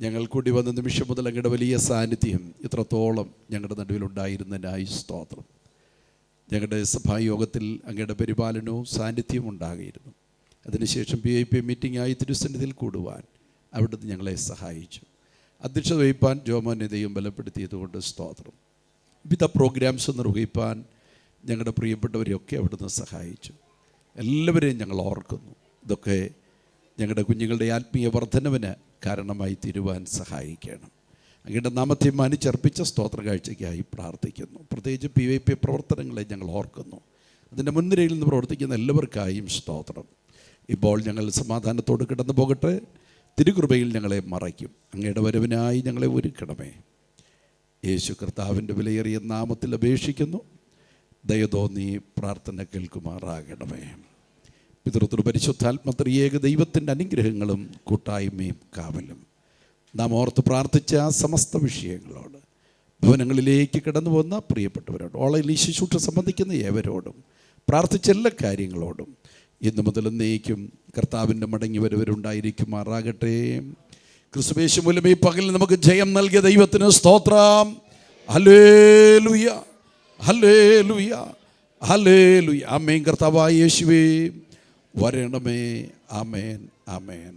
[SPEAKER 12] ഞങ്ങൾ കൂടി വന്ന നിമിഷം മുതൽ അങ്ങയുടെ വലിയ സാന്നിധ്യം ഇത്രത്തോളം ഞങ്ങളുടെ നടുവിലുണ്ടായിരുന്നതിനായി സ്തോത്രം. ഞങ്ങളുടെ സഭായോഗത്തിൽ അങ്ങയുടെ പരിപാലനവും സാന്നിധ്യവും ഉണ്ടാകിയിരുന്നു. അതിനുശേഷം PIP മീറ്റിംഗായി തിരുസന്നിധിയിൽ കൂടുവാൻ അവിടുന്ന് ഞങ്ങളെ സഹായിച്ചു. അധ്യക്ഷത വഹിപ്പാൻ ജോമോനെ ദൈവം ബലപ്പെടുത്തിയതുകൊണ്ട് സ്തോത്രം. വിവിധ പ്രോഗ്രാംസ് നിർവഹിപ്പാൻ ഞങ്ങളുടെ പ്രിയപ്പെട്ടവരെയൊക്കെ അവിടുന്ന് സഹായിച്ചു. എല്ലാവരെയും ഞങ്ങൾ ഓർക്കുന്നു. ഇതൊക്കെ ഞങ്ങളുടെ കുഞ്ഞുങ്ങളുടെ ആത്മീയ വർധനവിന് കാരണമായി തീരുവാൻ സഹായിക്കണം. അങ്ങയുടെ നാമത്തെ മാനിച്ചർപ്പിച്ച സ്തോത്ര കാഴ്ചയ്ക്കായി പ്രാർത്ഥിക്കുന്നു. പ്രത്യേകിച്ച് PIP പ്രവർത്തനങ്ങളെ ഞങ്ങൾ ഓർക്കുന്നു. അതിൻ്റെ മുൻനിരയിൽ നിന്ന് പ്രവർത്തിക്കുന്ന എല്ലാവർക്കായും സ്തോത്രം. ഇപ്പോൾ ഞങ്ങൾ സമാധാനത്തോട് കിടന്നു പോകട്ടെ. തിരുകൃപയിൽ ഞങ്ങളെ മറയ്ക്കും. അങ്ങയുടെ വരവിനായി ഞങ്ങളെ ഒരുക്കണമേ. യേശു കർത്താവിൻ്റെ വിലയേറിയ നാമത്തിൽ അപേക്ഷിക്കുന്നു. ദയതോന്നി പ്രാർത്ഥന കേൾക്കുമാറാകണമേ. പിതൃത്വ പരിശുദ്ധാത്മ ത്രിയേക ദൈവത്തിൻ്റെ അനുഗ്രഹങ്ങളും കൂട്ടായ്മയും കാവലും നാം ഓർത്ത് പ്രാർത്ഥിച്ച ആ സമസ്ത വിഷയങ്ങളോട്, ഭവനങ്ങളിലേക്ക് കടന്നു പോകുന്ന പ്രിയപ്പെട്ടവരോട്, ഓൺലൈനിൽ ശുശ്രൂഷ സംബന്ധിക്കുന്ന ഏവരോടും പ്രാർത്ഥിച്ച എല്ലാ കാര്യങ്ങളോടും ഇന്നു മുതൽ എന്നേക്കും കർത്താവിൻ്റെ മടങ്ങി വരവരുണ്ടായിരിക്കുമാറാകട്ടെ. ക്രിസ്തുയേശു മൂലം ഈ പകൽ നമുക്ക് ജയം നൽകിയ ദൈവത്തിന് സ്തോത്രം. ഹല്ലേലൂയ, ഹല്ലേലൂയ, ഹല്ലേലൂയ. ആമേൻ. കർത്താവായ യേശുവേ വരണമേ. ആമേൻ, ആമേൻ.